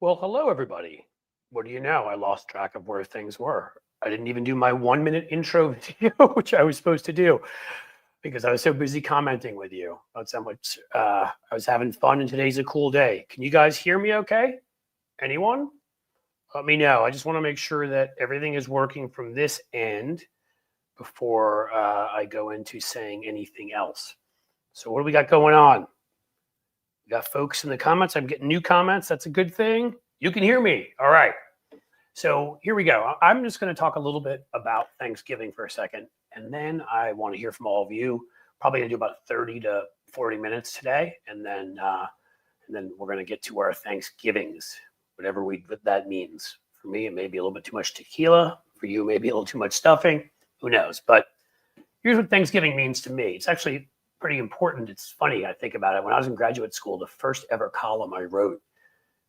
Well, hello, everybody. What do you know? I lost track of where things were. I didn't even do my 1 minute intro video, which I was supposed to do because I was so busy commenting with you about how much I was having fun and today's a cool day. Can you guys hear me okay? Anyone? Let me know. I just want to make sure that everything is working from this end before I go into saying anything else. So, what do we got going on? We got folks in the comments. I'm getting new comments. That's a good thing. You can hear me. All right. So here we go. I'm just going to talk a little bit about Thanksgiving for a second, and then I want to hear from all of you. Probably going to do about 30 to 40 minutes today, and then we're going to get to our Thanksgivings, whatever that means. For me, it may be a little bit too much tequila. For you, maybe a little too much stuffing. Who knows? But here's what Thanksgiving means to me. It's actually pretty important. It's funny. I think about it. When I was in graduate school, the first ever column I wrote,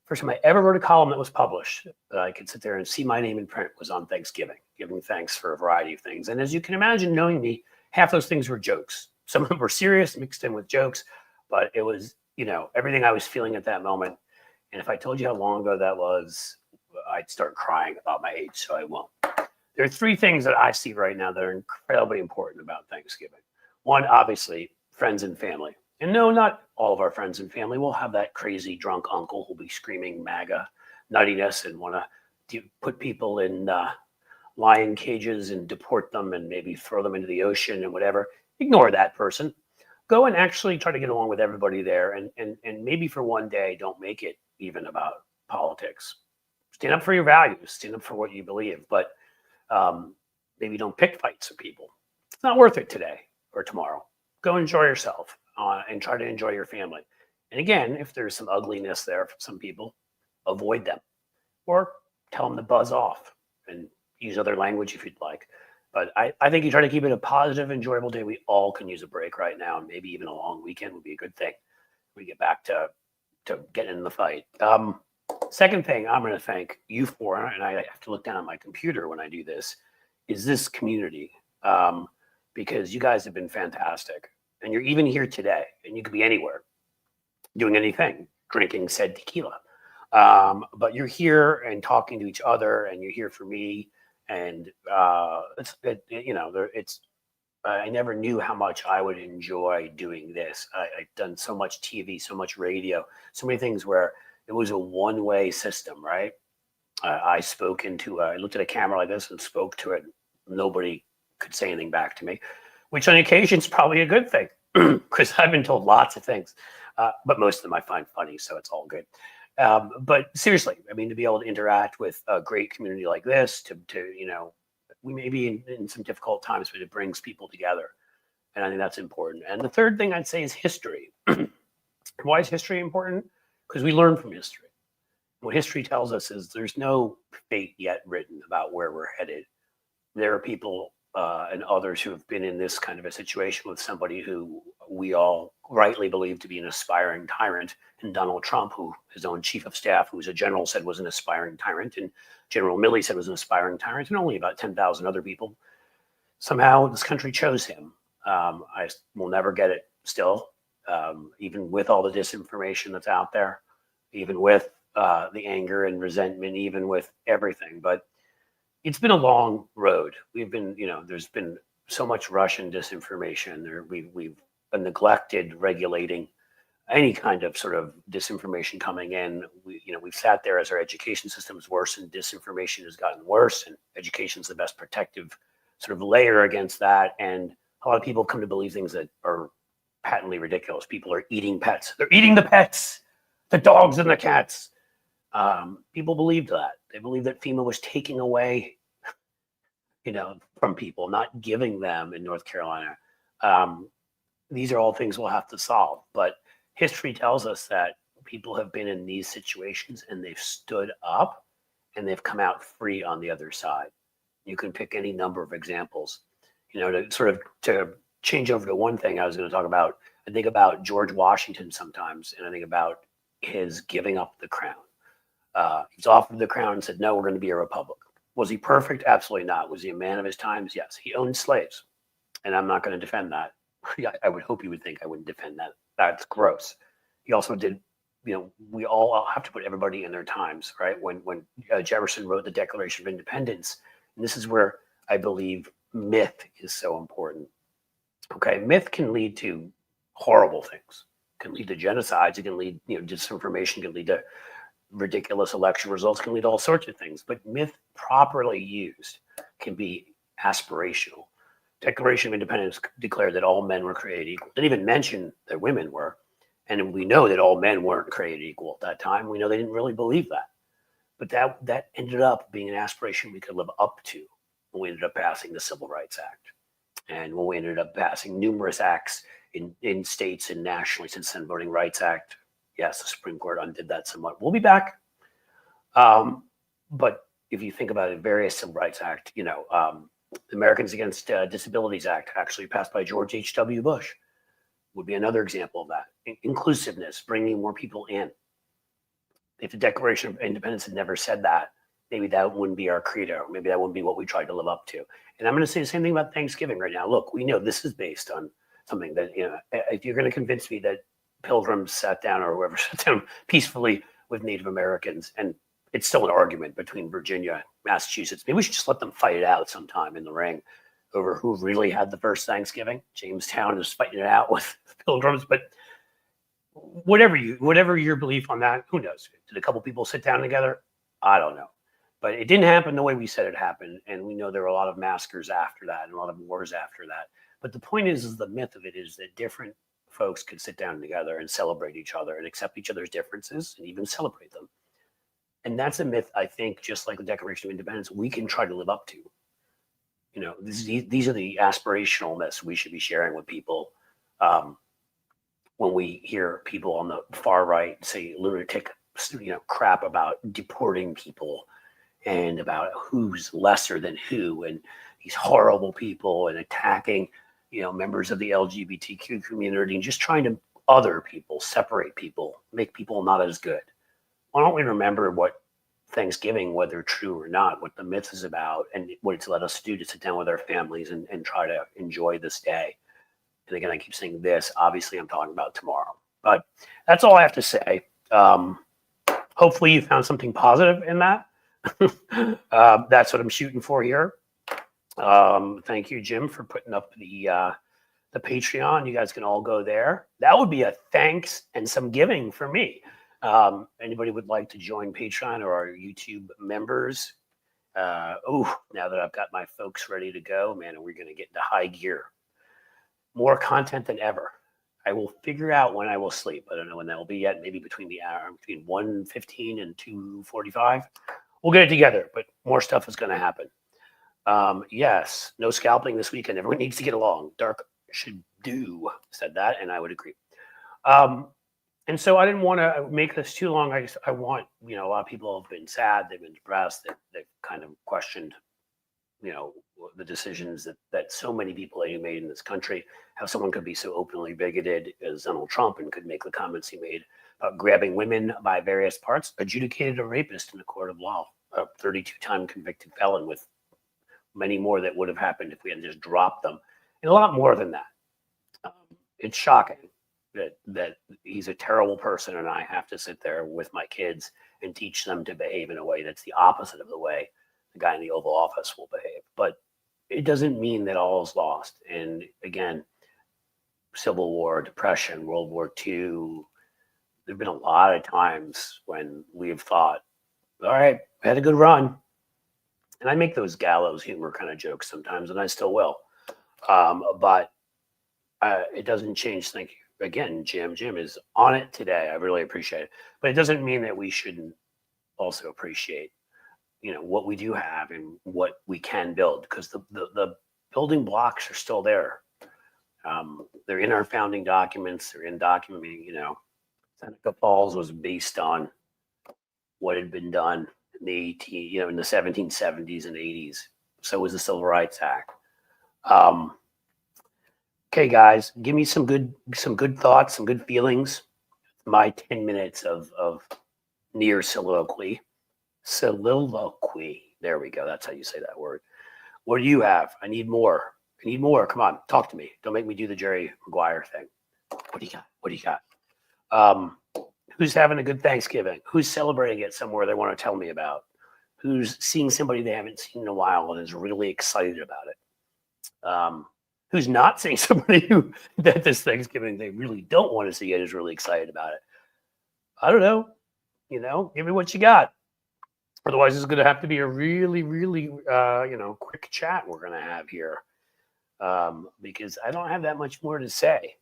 first time I ever wrote a column that was published that I could sit there and see my name in print was on Thanksgiving, giving thanks for a variety of things. And as you can imagine, knowing me, half those things were jokes. Some of them were serious, mixed in with jokes, but it was, everything I was feeling at that moment. And if I told you how long ago that was, I'd start crying about my age, so I won't. There are three things that I see right now that are incredibly important about Thanksgiving. One, obviously, friends and family. And no, not all of our friends and family will have that crazy drunk uncle who'll be screaming MAGA nuttiness and want to put people in lion cages and deport them and maybe throw them into the ocean and whatever. Ignore that person. Go and actually try to get along with everybody there. And maybe for one day, don't make it even about politics. Stand up for your values. Stand up for what you believe. But maybe don't pick fights with people. It's not worth it today or tomorrow. Go enjoy yourself and try to enjoy your family. And again, if there's some ugliness there for some people, avoid them or tell them to buzz off and use other language if you'd like. But I think you try to keep it a positive, enjoyable day. We all can use a break right now, and maybe even a long weekend would be a good thing. We get back to getting in the fight. Second thing I'm going to thank you for, and I have to look down at my computer when I do this, is this community. Because you guys have been fantastic. And you're even here today, and you could be anywhere, doing anything, drinking said tequila. But you're here and talking to each other, and you're here for me. And I never knew how much I would enjoy doing this. I've done so much TV, so much radio, so many things where it was a one-way system, right? I looked at a camera like this and spoke to it. Nobody could say anything back to me, which on occasion is probably a good thing because I've been told lots of things, but most of them I find funny, so it's all good. But seriously, I mean, to be able to interact with a great community like this, we may be in some difficult times, but it brings people together. And I think that's important. And the third thing I'd say is history. Why is history important? Because we learn from history. What history tells us is there's no fate yet written about where we're headed. There are people and others who have been in this kind of a situation with somebody who we all rightly believe to be an aspiring tyrant, and Donald Trump, who his own chief of staff, who's a general, said was an aspiring tyrant, and General Milley said was an aspiring tyrant, and only about 10,000 other people. Somehow this country chose him. I will never get it still, even with all the disinformation that's out there, even with the anger and resentment, even with everything. But it's been a long road. There's been so much Russian disinformation. We've neglected regulating any kind of sort of disinformation coming in. We've sat there as our education system's worsened, disinformation has gotten worse, and education's the best protective sort of layer against that. And a lot of people come to believe things that are patently ridiculous. People are eating pets. They're eating the pets, the dogs and the cats. People believed that. They believed that FEMA was taking away, from people, not giving them in North Carolina. These are all things we'll have to solve. But history tells us that people have been in these situations and they've stood up and they've come out free on the other side. You can pick any number of examples. To change over to one thing I was going to talk about, I think about George Washington sometimes, and I think about his giving up the crown. He's offered the crown and said, no, we're going to be a republic. Was he perfect? Absolutely not. Was he a man of his times? Yes. He owned slaves, and I'm not going to defend that. I would hope you would think I wouldn't defend that. That's gross. He also did we all have to put everybody in their times, right? When Jefferson wrote the Declaration of Independence, and this is where I believe myth is so important. Okay, myth can lead to horrible things. It can lead to genocides. It can lead, disinformation can lead to ridiculous election results. Can lead to all sorts of things. But myth properly used can be aspirational. Declaration of Independence declared that all men were created equal. Didn't even mention that women were. And we know that all men weren't created equal at that time. We know they didn't really believe that. But that ended up being an aspiration we could live up to when we ended up passing the Civil Rights Act. And when we ended up passing numerous acts in states and nationally since then, Voting Rights Act. Yes, the Supreme Court undid that somewhat. We'll be back. But if you think about it, various Civil Rights Act, the Americans Against Disabilities Act, actually passed by George H.W. Bush, would be another example of that. Inclusiveness, bringing more people in. If the Declaration of Independence had never said that, maybe that wouldn't be our credo. Maybe that wouldn't be what we tried to live up to. And I'm going to say the same thing about Thanksgiving right now. Look, we know this is based on something that, if you're going to convince me that Pilgrims sat down or whoever sat down peacefully with Native Americans, and it's still an argument between Virginia and Massachusetts, maybe we should just let them fight it out sometime in the ring over who really had the first Thanksgiving. Jamestown is fighting it out with Pilgrims, but whatever your belief on that, who knows? Did a couple people sit down together? I don't know. But it didn't happen the way we said it happened. And we know there were a lot of massacres after that and a lot of wars after that. But the point is the myth of it is that different folks could sit down together and celebrate each other and accept each other's differences and even celebrate them. And that's a myth, I think, just like the Declaration of Independence, we can try to live up to. These are the aspirational myths we should be sharing with people. When we hear people on the far right say lunatic, crap about deporting people and about who's lesser than who, and these horrible people, and attacking, members of the LGBTQ community, and just trying to other people, separate people, make people not as good. Why don't we remember what Thanksgiving, whether true or not, what the myth is about, and what it's let us do to sit down with our families and try to enjoy this day. And again, I keep saying this, obviously I'm talking about tomorrow, but that's all I have to say. Hopefully you found something positive in that. That's what I'm shooting for here. Thank you, Jim, for putting up the Patreon. You guys can all go there. That would be a thanks and some giving for me. Anybody would like to join Patreon or our YouTube members? Now that I've got my folks ready to go, man, we're going to get into high gear. More content than ever. I will figure out when I will sleep. I don't know when that will be yet. Maybe between 1:15 and 2:45. We'll get it together, but more stuff is going to happen. Yes, no scalping this weekend. Everyone needs to get along. Dark should do said that, and I would agree. And so I didn't want to make this too long. I want, a lot of people have been sad. They've been depressed. They've kind of questioned, the decisions that so many people have made in this country. How someone could be so openly bigoted as Donald Trump and could make the comments he made about grabbing women by various parts, adjudicated a rapist in a court of law, a 32-time convicted felon, with many more that would have happened if we had just dropped them, and a lot more than that. It's shocking that he's a terrible person, and I have to sit there with my kids and teach them to behave in a way that's the opposite of the way the guy in the Oval Office will behave. But it doesn't mean that all is lost. And again, Civil War, Depression, World War II, there have been a lot of times when we've thought, all right, we had a good run. And I make those gallows humor kind of jokes sometimes, and I still will. But it doesn't change. Thank you again, Jim. Jim is on it today. I really appreciate it. But it doesn't mean that we shouldn't also appreciate, what we do have and what we can build, because the building blocks are still there. They're in our founding documents. They're in documenting, Seneca Falls was based on what had been done in the in the 1770s and 80s. So was the Civil Rights Act. Okay, guys, give me some good thoughts, some good feelings. My 10 minutes of near soliloquy. Soliloquy. There we go. That's how you say that word. What do you have? I need more. Come on, talk to me. Don't make me do the Jerry Maguire thing. What do you got? Who's having a good Thanksgiving? Who's celebrating it somewhere they want to tell me about? Who's seeing somebody they haven't seen in a while and is really excited about it? Who's not seeing somebody who that this Thanksgiving they really don't want to see and is really excited about it? I don't know. Give me what you got. Otherwise, it's going to have to be a really, really, quick chat we're going to have here because I don't have that much more to say.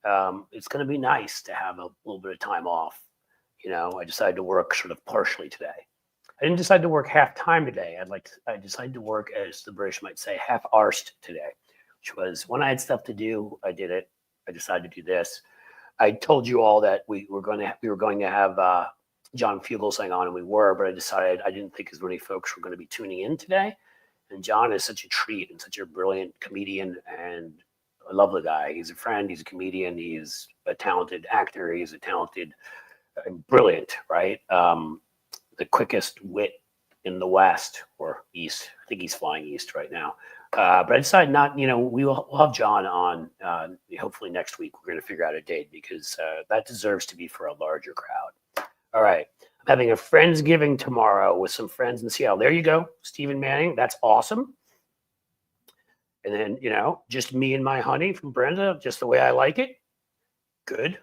It's going to be nice to have a little bit of time off. I decided to work sort of partially today. I didn't decide to work half time today. I decided to work, as the British might say, half-arsed today, which was when I had stuff to do, I did it. I decided to do this. I told you all that we were going to have John Fugelsang on, and we were, but I decided I didn't think as many folks were going to be tuning in today. And John is such a treat and such a brilliant comedian, and I love the guy. He's a friend. He's a comedian. He's a talented actor. He's a talented, brilliant, right? The quickest wit in the West or East. I think he's flying East right now. But I decided not, we'll have John on hopefully next week. We're going to figure out a date because that deserves to be for a larger crowd. All right. I'm having a Friendsgiving tomorrow with some friends in Seattle. There you go, Stephen Manning. That's awesome. And then, just me and my honey from Brenda, just the way I like it. Good.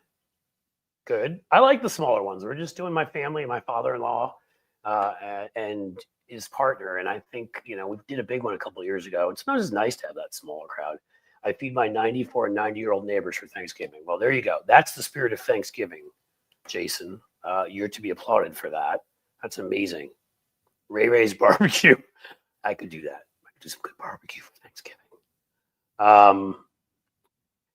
I like the smaller ones. We're just doing my family and my father-in-law and his partner. And I think, we did a big one a couple of years ago. It's not as nice to have that smaller crowd. I feed my 94 and 90-year-old neighbors for Thanksgiving. Well, there you go. That's the spirit of Thanksgiving, Jason. You're to be applauded for that. That's amazing. Ray's barbecue. I could do that. I could do some good barbecue for Thanksgiving.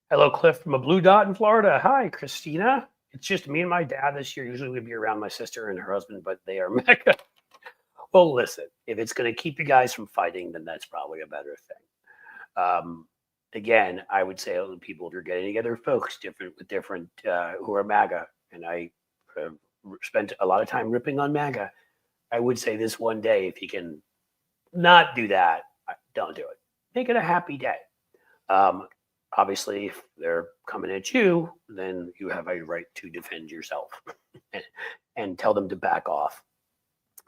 Hello, Cliff from a blue dot in Florida. Hi, Christina. It's just me and my dad this year. Usually we'd be around my sister and her husband, but they are mega. Well, listen, if it's going to keep you guys from fighting, then that's probably a better thing. Again, I would say to people, if you're getting together, folks, different who are MAGA, and I spent a lot of time ripping on MAGA. I would say this one day, if you can not do that, don't do it. Make it a happy day. Obviously, if they're coming at you, then you have a right to defend yourself and tell them to back off.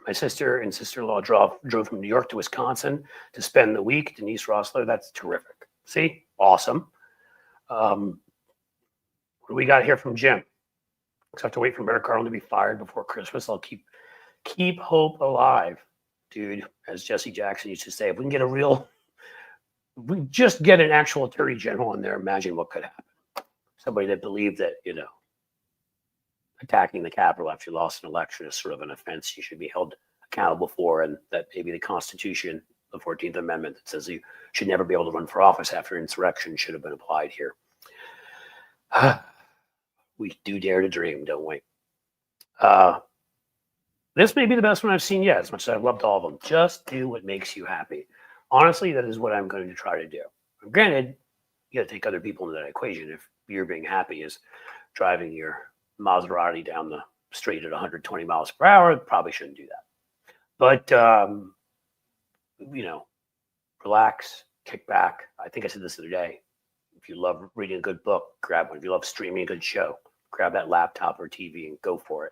My sister and sister-in-law drove from New York to Wisconsin to spend the week. Denise Rossler, that's terrific. See? Awesome. What do we got here from Jim? I have to wait for Merrick Garland to be fired before Christmas. I'll keep hope alive, dude. As Jesse Jackson used to say, if we just get an actual attorney general in there, imagine what could happen. Somebody that believed that, attacking the Capitol after you lost an election is sort of an offense you should be held accountable for, and that maybe the Constitution, the 14th Amendment that says you should never be able to run for office after insurrection should have been applied here. We do dare to dream, don't we? This may be the best one I've seen yet, as much as I've loved all of them. Just do what makes you happy. Honestly, that is what I'm going to try to do. Granted, you got to take other people into that equation. If you're being happy is driving your Maserati down the street at 120 miles per hour, probably shouldn't do that. But, relax, kick back. I think I said this the other day. If you love reading a good book, grab one. If you love streaming a good show, grab that laptop or TV and go for it.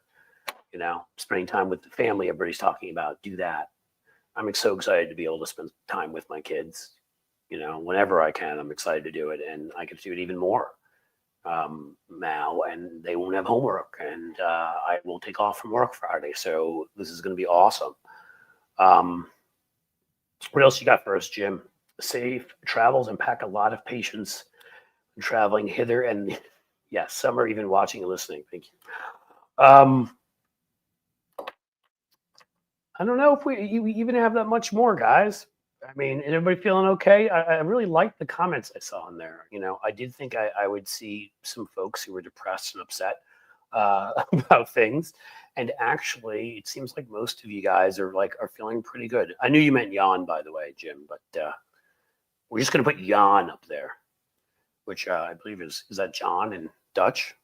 Spending time with the family everybody's talking about, do that. I'm so excited to be able to spend time with my kids. Whenever I can, I'm excited to do it. And I get to do it even more now. And they won't have homework. And I will take off from work Friday. So this is going to be awesome. What else you got for us, Jim? Safe travels and pack a lot of patience traveling hither. And yes, some are even watching and listening. Thank you. I don't know if we even have that much more, guys. I mean, is everybody feeling okay? I really liked the comments I saw in there. I did think I would see some folks who were depressed and upset about things. And actually, it seems like most of you guys are feeling pretty good. I knew you meant yawn, by the way, Jim, but we're just going to put yawn up there, which I believe is that John in Dutch?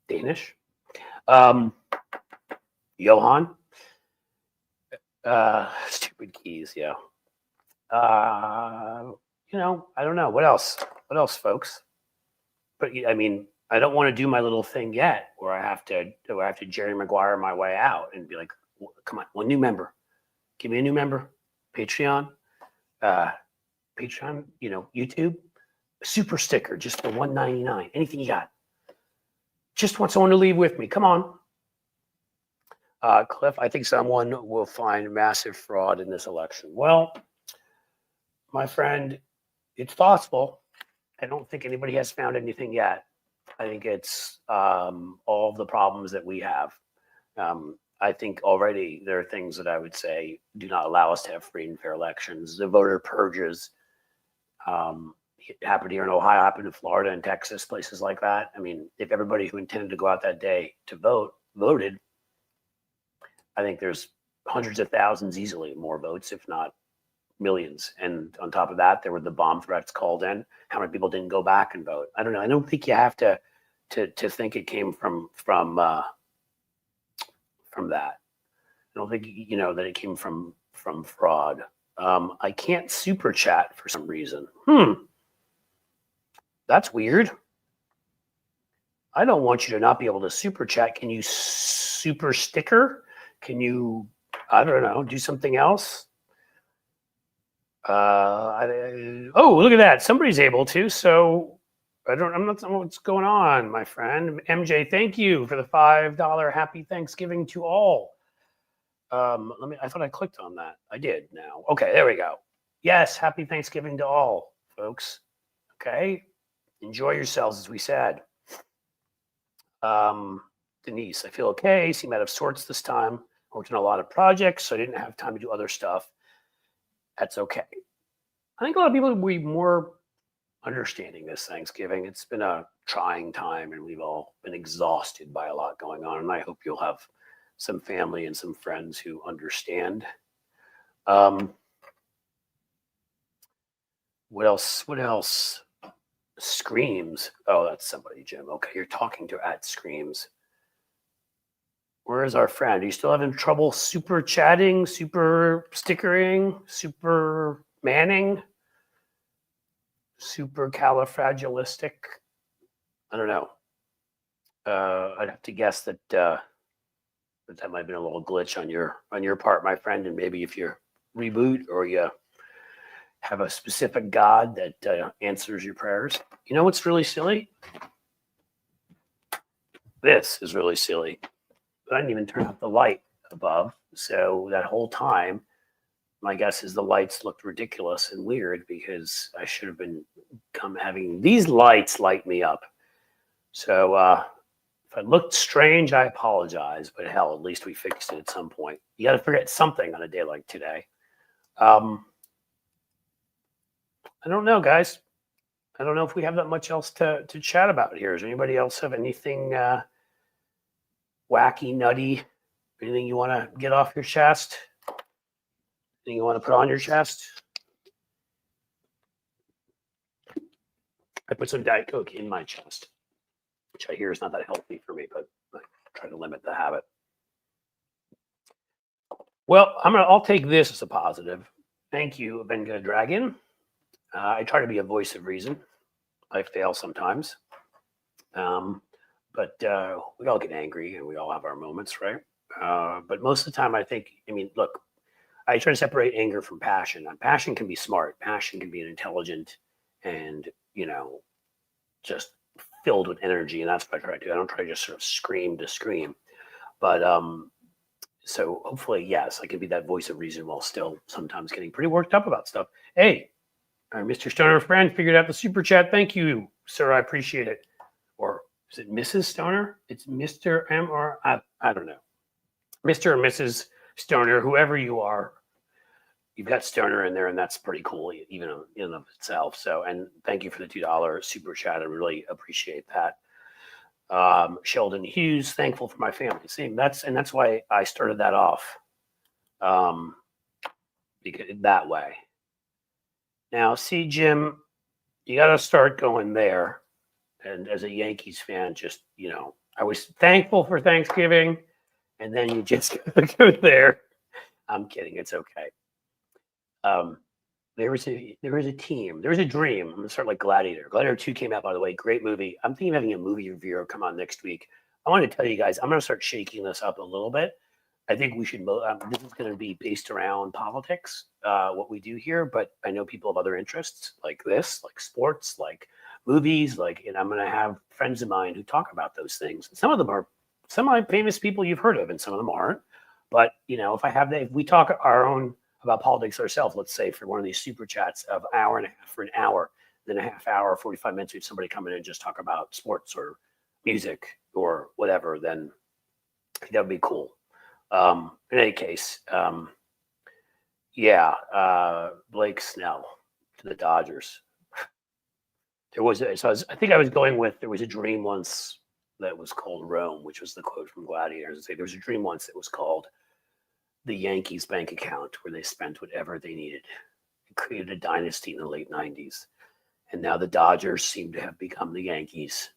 Danish? Johan? Stupid keys, yeah. I don't know. What else, folks? But I mean, I don't want to do my little thing yet where I have to Jerry Maguire my way out and be like, come on, one new member. Give me a new member. Patreon, YouTube, super sticker, just for $1.99. Anything you got. Just want someone to leave with me. Come on. Cliff, I think someone will find massive fraud in this election. Well, my friend, it's possible. I don't think anybody has found anything yet. I think it's all of the problems that we have. I think already there are things that I would say do not allow us to have free and fair elections. The voter purges happened here in Ohio, happened in Florida and Texas, places like that. I mean, if everybody who intended to go out that day to vote voted, I think there's hundreds of thousands easily more votes, if not millions. And on top of that, there were the bomb threats called in. How many people didn't go back and vote? I don't know. I don't think you have to think it came from that. I don't think that it came from fraud. I can't super chat for some reason. That's weird. I don't want you to not be able to super chat. Can you super sticker? Can you, I don't know, do something else? Oh, look at that. Somebody's able to. So I'm not sure what's going on, my friend. MJ, thank you for the $5 happy Thanksgiving to all. I thought I clicked on that. I did now. Okay, there we go. Yes, happy Thanksgiving to all, folks. Okay. Enjoy yourselves, as we said. Denise, I feel okay. Seem out of sorts this time. Worked on a lot of projects, so I didn't have time to do other stuff. That's okay. I think a lot of people will be more understanding this Thanksgiving. It's been a trying time, and we've all been exhausted by a lot going on. And I hope you'll have some family and some friends who understand. What else? Screams. Oh, that's somebody, Jim. Okay, you're talking to @Screams. Where is our friend? Are you still having trouble super chatting, super stickering, super manning, super califragilistic? I don't know. I'd have to guess that that might have been a little glitch on your part, my friend. And maybe if you reboot or you have a specific God that answers your prayers. You know what's really silly? This is really silly. But I didn't even turn off the light above. So that whole time, my guess is the lights looked ridiculous and weird because I should have been having these lights light me up. So if I looked strange, I apologize. But hell, at least we fixed it at some point. You got to forget something on a day like today. I don't know, guys. I don't know if we have that much else to chat about here. Does anybody else have anything wacky, nutty, anything you want to get off your chest? Anything you want to put on your chest? I put some Diet Coke in my chest, which I hear is not that healthy for me, but I try to limit the habit. Well, I'll take this as a positive. Thank you, Benga Dragon. I try to be a voice of reason. I fail sometimes. But we all get angry and we all have our moments, right? But most of the time, look, I try to separate anger from passion. Passion can be smart. Passion can be an intelligent and, just filled with energy. And that's what I try to do. I don't try to just sort of scream to scream. But so hopefully, yes, I can be that voice of reason while still sometimes getting pretty worked up about stuff. Hey, our Mr. Stoner friend figured out the super chat. Thank you, sir. I appreciate it. Or is it Mrs. Stoner? It's Mr. M or I don't know. Mr. or Mrs. Stoner, whoever you are, you've got Stoner in there, and that's pretty cool, even in and of itself. So, and thank you for the $2 super chat. I really appreciate that. Sheldon Hughes, thankful for my family. Same. That's why I started that off. Because that way. Now, see, Jim, you got to start going there. And as a Yankees fan, just, I was thankful for Thanksgiving, and then you just go there. I'm kidding. It's okay. There was a team. There was a dream. I'm gonna start like Gladiator. Gladiator 2 came out, by the way. Great movie. I'm thinking of having a movie reviewer come on next week. I want to tell you guys, I'm gonna start shaking this up a little bit. I think we should. This is going to be based around politics, what we do here. But I know people have other interests like this, like sports, like movies, and I'm going to have friends of mine who talk about those things. Some of them are semi-famous people you've heard of, and some of them aren't. But if we talk our own about politics ourselves, let's say for one of these super chats of hour and a half for an hour, then a half hour, 45 minutes, with somebody coming in and just talk about sports or music or whatever, then that would be cool. In any case, Blake Snell to the Dodgers. There was a dream once that was called Rome, which was the quote from Gladiators. There was a dream once that was called the Yankees bank account, where they spent whatever they needed. It created a dynasty in the late 90s. And now the Dodgers seem to have become the Yankees.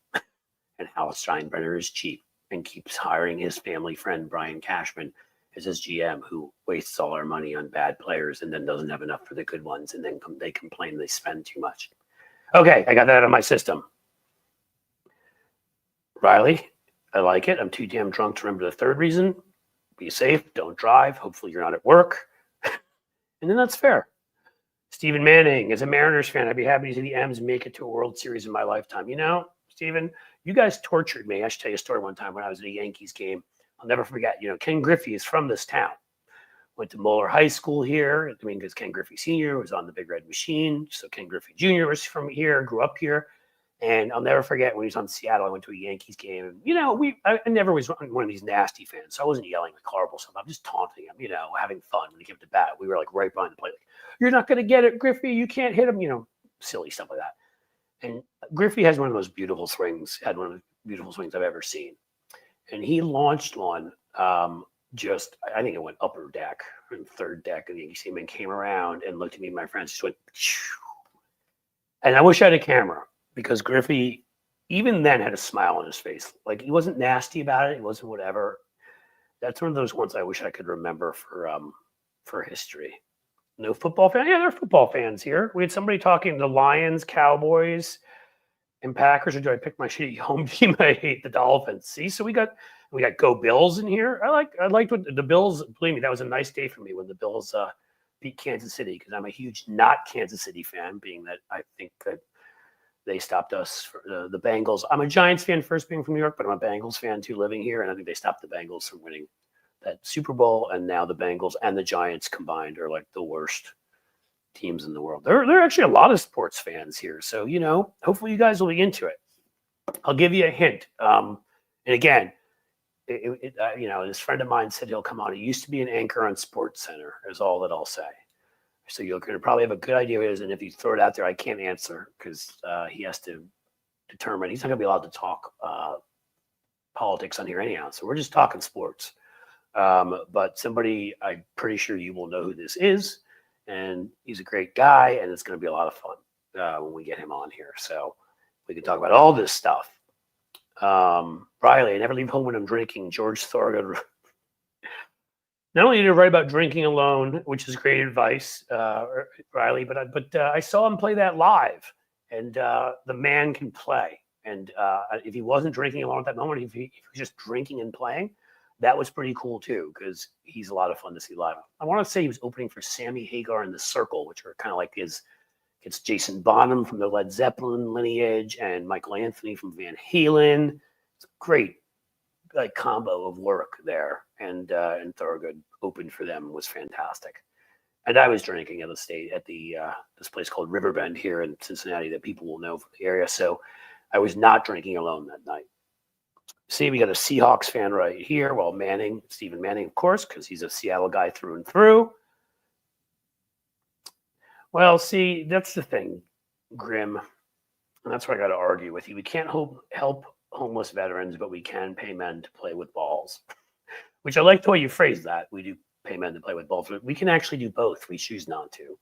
And Hal Steinbrenner is cheap and keeps hiring his family friend, Brian Cashman, as his GM, who wastes all our money on bad players and then doesn't have enough for the good ones. And then they complain they spend too much. Okay, I got that out of my system. Riley, I like it. I'm too damn drunk to remember the third reason. Be safe, don't drive. Hopefully you're not at work. And then that's fair. Stephen Manning, as a Mariners fan, I'd be happy to see the M's make it to a World Series in my lifetime. Stephen, you guys tortured me. I should tell you a story one time when I was at a Yankees game. I'll never forget. Ken Griffey is from this town. Went to Moeller High School here. Because Ken Griffey Sr. was on the Big Red Machine. So Ken Griffey Jr. was from here, grew up here. And I'll never forget when he was on Seattle, I went to a Yankees game. I never was one of these nasty fans. So I wasn't yelling like horrible stuff. I'm just taunting him, having fun when he came to bat. We were like right behind the plate. Like, you're not going to get it, Griffey. You can't hit him, silly stuff like that. And Griffey has one of those beautiful swings, had one of the beautiful swings I've ever seen. And he launched one, I think it went upper deck and third deck of the Yankees team, and came around and looked at me and my friends, just went, Phew. And I wish I had a camera, because Griffey, even then, had a smile on his face. Like, he wasn't nasty about it. He wasn't whatever. That's one of those ones I wish I could remember for history. No football fan? Yeah, there are football fans here. We had somebody talking the Lions, Cowboys, and Packers. Or do I pick my shitty home team? I hate the Dolphins. See, so we got Go Bills in here. I liked what the Bills. Believe me, that was a nice day for me when the Bills beat Kansas City, because I'm a huge not Kansas City fan, being that I think that they stopped us for the Bengals. I'm a Giants fan first, being from New York, but I'm a Bengals fan too, living here. And I think they stopped the Bengals from winning that Super Bowl. And now the Bengals and the Giants combined are like the worst teams in the world. There are actually a lot of sports fans here. So, hopefully you guys will be into it. I'll give you a hint. And again, this friend of mine said he'll come on. He used to be an anchor on Sports Center, is all that I'll say. So you're going to probably have a good idea what it is. And if you throw it out there, I can't answer, because he has to determine. He's not going to be allowed to talk politics on here anyhow. So we're just talking sports. But somebody, I'm pretty sure you will know who this is. And he's a great guy. And it's going to be a lot of fun when we get him on here. So we can talk about all this stuff. Riley, I never leave home when I'm drinking. George Thorogood. Not only did he write about drinking alone, which is great advice, Riley, but I saw him play that live, and the man can play. And if he wasn't drinking alone at that moment, if he was just drinking and playing, that was pretty cool too, because he's a lot of fun to see live. I want to say he was opening for Sammy Hagar and the Circle, which are kind of like it's Jason Bonham from the Led Zeppelin lineage and Michael Anthony from Van Halen. It's a great combo of work there, and Thorogood opened for them, was fantastic. And I was drinking at this place called Riverbend here in Cincinnati that people will know from the area. So I was not drinking alone that night. See, we got a Seahawks fan right here. Well, Stephen Manning, of course, because he's a Seattle guy through and through. Well, see, that's the thing, Grim. And that's where I got to argue with you. We can't help homeless veterans, but we can pay men to play with balls, which I like the way you phrase that. We do pay men to play with balls, but we can actually do both. We choose not to.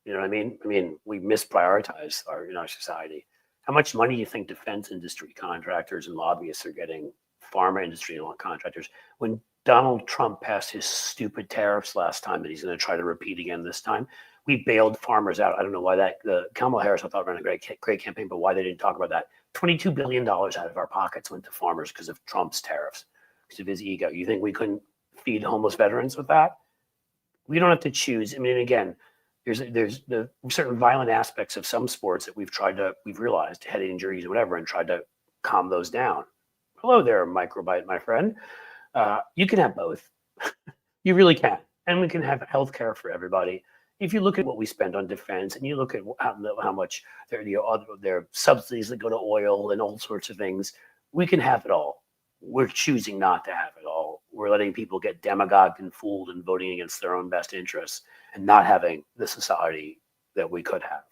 You know what I mean? I mean, we misprioritize our society. How much money do you think defense industry contractors and lobbyists are getting, pharma industry contractors, when Donald Trump passed his stupid tariffs last time that he's going to try to repeat again this time? we bailed farmers out. I don't know why the Kamala Harris, I thought, ran a great campaign, but why they didn't talk about that. $22 billion out of our pockets went to farmers because of Trump's tariffs, because of his ego. You think we couldn't feed homeless veterans with that? We don't have to choose. I mean, again, there's the certain violent aspects of some sports that we've realized, head injuries or whatever, and tried to calm those down. Hello there, Microbite, my friend. You can have both. You really can. And we can have health care for everybody. If you look at what we spend on defense and you look at how much there are subsidies that go to oil and all sorts of things, we can have it all. We're choosing not to have it all. We're letting people get demagogued and fooled and voting against their own best interests and not having the society that we could have.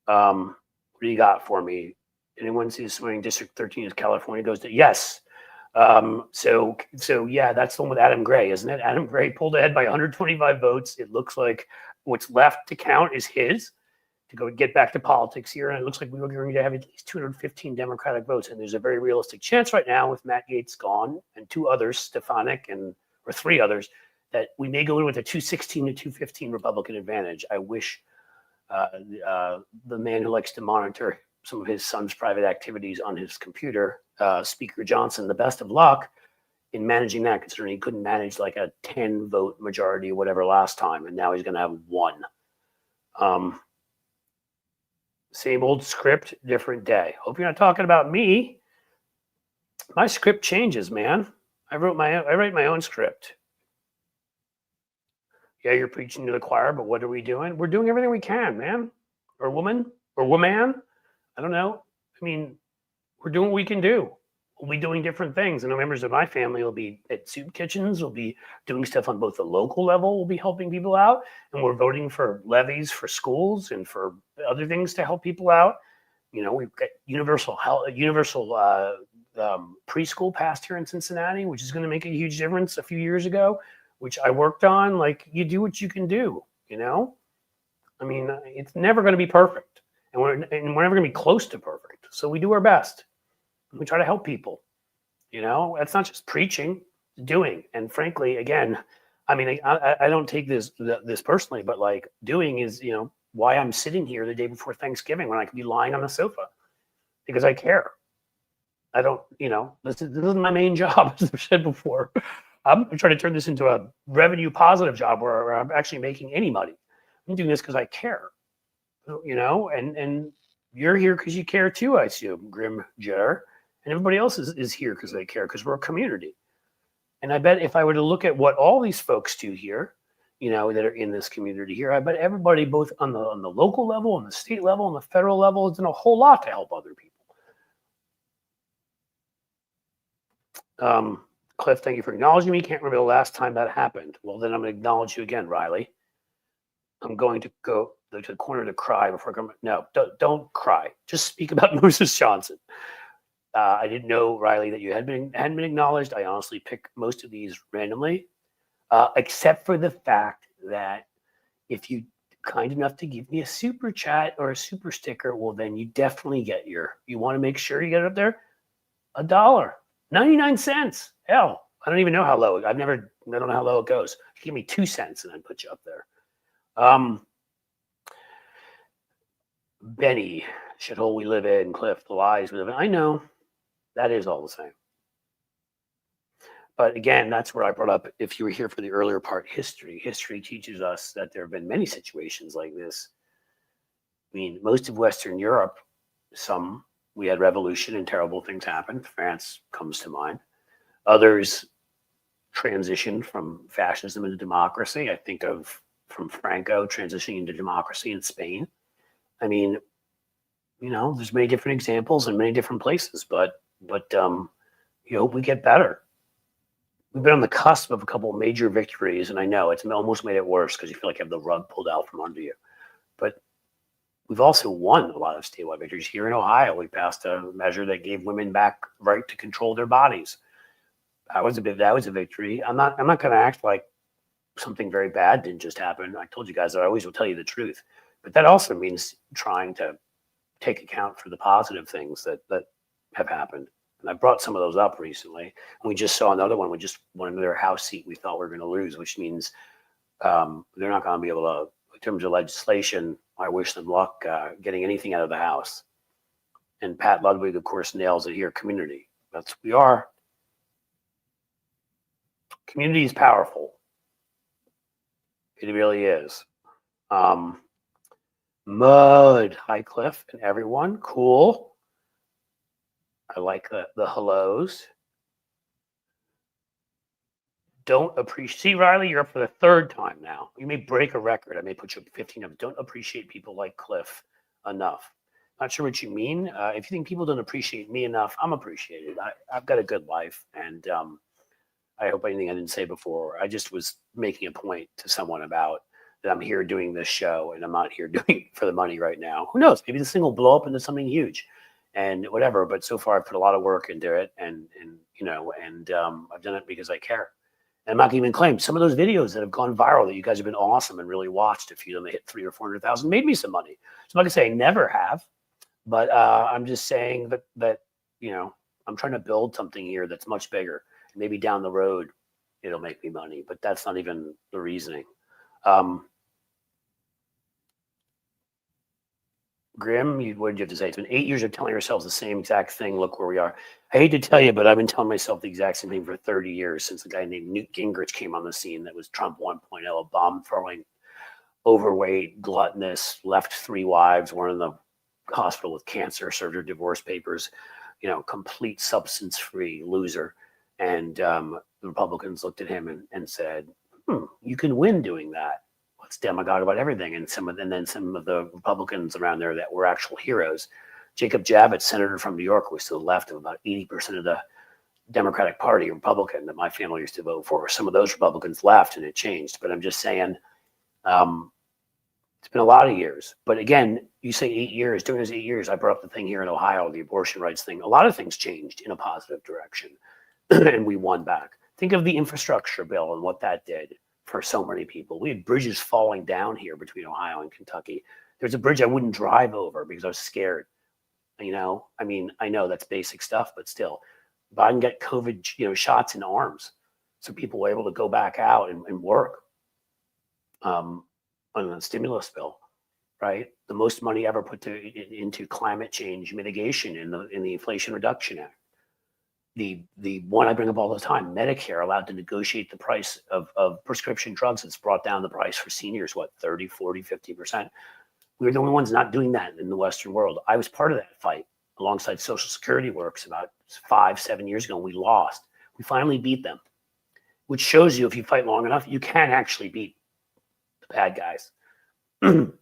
What do you got for me? Anyone see swing District 13 as California goes to? Yes. So yeah, that's the one with Adam Gray, isn't it? Adam Gray pulled ahead by 125 votes. It looks like what's left to count is his to go get back to politics here. And it looks like we were going to have at least 215 Democratic votes. And there's a very realistic chance right now with Matt Gaetz gone and two others, Stefanik or three others, that we may go in with a 216 to 215 Republican advantage. I wish the man who likes to monitor some of his son's private activities on his computer, Speaker Johnson, the best of luck in managing that, considering he couldn't manage like a 10 vote majority or whatever last time, and now he's going to have one. Same old script, different day. Hope you're not talking about me. My script changes, man. I write my own script. Yeah, you're preaching to the choir, but what are we doing? We're doing everything we can, man, or woman, or woman. I don't know. I mean, we're doing what we can do. We'll be doing different things. And the members of my family will be at soup kitchens. We'll be doing stuff on both the local level. We'll be helping people out. And we're voting for levies for schools and for other things to help people out. You know, we've got universal preschool passed here in Cincinnati, which is going to make a huge difference a few years ago, which I worked on. Like, you do what you can do, you know? I mean, it's never going to be perfect. And we're never going to be close to perfect. So we do our best. We try to help people. You know, that's not just preaching, it's doing. And frankly, again, I mean, I don't take this personally, but like doing is, you know, why I'm sitting here the day before Thanksgiving when I could be lying on the sofa, because I care. I don't, you know, this isn't my main job, as I've said before. I'm trying to turn this into a revenue positive job where I'm actually making any money. I'm doing this because I care. You know, and you're here because you care too, I assume, Grim Jetter. And everybody else is here because they care, because we're a community. And I bet if I were to look at what all these folks do here, you know, that are in this community here, I bet everybody, both on the local level, on the state level, on the federal level, has done a whole lot to help other people. Cliff, thank you for acknowledging me. Can't remember the last time that happened. Well, then I'm going to acknowledge you again, Riley. I'm going to go to the corner to cry before I come. No, don't cry. Just speak about Moses Johnson. I didn't know, Riley, that you hadn't been acknowledged. I honestly pick most of these randomly, except for the fact that if you kind enough to give me a super chat or a super sticker, well, then you definitely get you want to make sure you get it up there. $1, 99 cents. Hell, I don't even know how low. I don't know how low it goes. Give me 2 cents and I'd put you up there. Benny, shithole we live in, Cliff, the lies we live in. I know that is all the same. But again, that's where I brought up, if you were here for the earlier part, history. History teaches us that there have been many situations like this. I mean, most of Western Europe, we had revolution and terrible things happened. France comes to mind. Others transitioned from fascism into democracy. I think of from Franco transitioning into democracy in Spain. I mean, you know, there's many different examples in many different places, but you hope we get better. We've been on the cusp of a couple of major victories, and I know it's almost made it worse because you feel like you have the rug pulled out from under you. But we've also won a lot of statewide victories. Here in Ohio, we passed a measure that gave women back right to control their bodies. That was a victory. I'm not going to act like something very bad didn't just happen. I told you guys that I always will tell you the truth. But that also means trying to take account for the positive things that have happened. And I brought some of those up recently. And we just saw another one. We just won another House seat we thought we were going to lose, which means they're not going to be able in terms of legislation, I wish them luck getting anything out of the House. And Pat Ludwig, of course, nails it here. Community. That's what we are. Community is powerful. It really is. Mud, High Cliff, and everyone. Cool. I like the hellos. Don't appreciate. See, Riley, you're up for the third time now. You may break a record. I may put you up 15 of. Don't appreciate people like Cliff enough. Not sure what you mean. If you think people don't appreciate me enough, I'm appreciated. I've got a good life, and I hope anything I didn't say before. I just was making a point to someone about that I'm here doing this show, and I'm not here doing it for the money right now. Who knows? Maybe this thing will blow up into something huge, and whatever. But so far, I've put a lot of work into it, and I've done it because I care. And I'm not going to even claim some of those videos that have gone viral that you guys have been awesome and really watched. A few of them hit 300,000 or 400,000, made me some money. So I'm not going to say I never have, but I'm just saying that I'm trying to build something here that's much bigger. Maybe down the road it'll make me money, but that's not even the reasoning. Grim, what did you have to say? It's been 8 years of telling ourselves the same exact thing. Look where we are. I hate to tell you, but I've been telling myself the exact same thing for 30 years since a guy named Newt Gingrich came on the scene. That was Trump 1.0, a bomb throwing, overweight, gluttonous, left 3 wives, one in the hospital with cancer, served her divorce papers, complete substance-free loser. And the Republicans looked at him and said, you can win doing that. Let's demagogue about everything. And then some of the Republicans around there that were actual heroes. Jacob Javits, senator from New York, was to the left of about 80% of the Democratic Party, Republican, that my family used to vote for. Some of those Republicans left and it changed. But I'm just saying, it's been a lot of years. But again, you say 8 years. During those 8 years, I brought up the thing here in Ohio, the abortion rights thing. A lot of things changed in a positive direction. And we won back. Think of the infrastructure bill and what that did for so many people. We had bridges falling down here between Ohio and Kentucky. There's a bridge I wouldn't drive over because I was scared. I know that's basic stuff, but still, Biden got COVID, shots in arms, so people were able to go back out and work on the stimulus bill, right? The most money ever put into climate change mitigation in the Inflation Reduction Act. The one I bring up all the time, Medicare allowed to negotiate the price of prescription drugs. It's brought down the price for seniors, 30, 40, 50%. We were the only ones not doing that in the Western world. I was part of that fight alongside Social Security works about 5-7 years ago. We lost. We finally beat them, which shows you if you fight long enough, you can actually beat the bad guys. And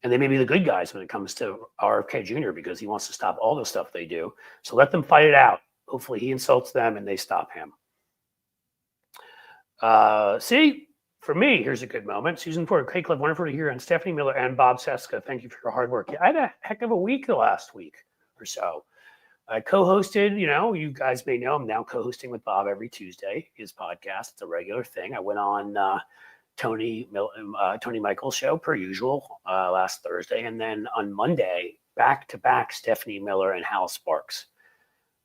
they may be the good guys when it comes to RFK Jr. because he wants to stop all the stuff they do. So let them fight it out. Hopefully he insults them and they stop him. See, for me, here's a good moment. Susan Ford, Kate Cliff, wonderful to hear, and Stephanie Miller and Bob Seska. Thank you for your hard work. Yeah, I had a heck of a week the last week or so. I co-hosted, you guys may know I'm now co-hosting with Bob every Tuesday, his podcast. It's a regular thing. I went on Tony Michael's show per usual last Thursday, and then on Monday back to back Stephanie Miller and Hal Sparks.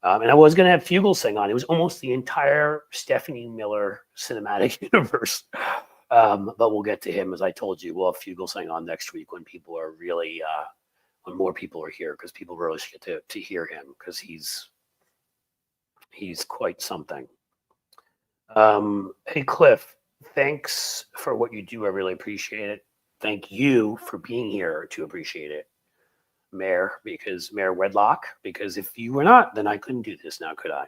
And I was going to have Fugelsang on. It was almost the entire Stephanie Miller cinematic universe. But we'll get to him, as I told you. We'll have Fugelsang on next week when people are really, when more people are here, because people really get to hear him, because he's quite something. Hey, Cliff. Thanks for what you do. I really appreciate it. Thank you for being here to appreciate it, Mayor Wedlock, because if you were not, then I couldn't do this now, could I?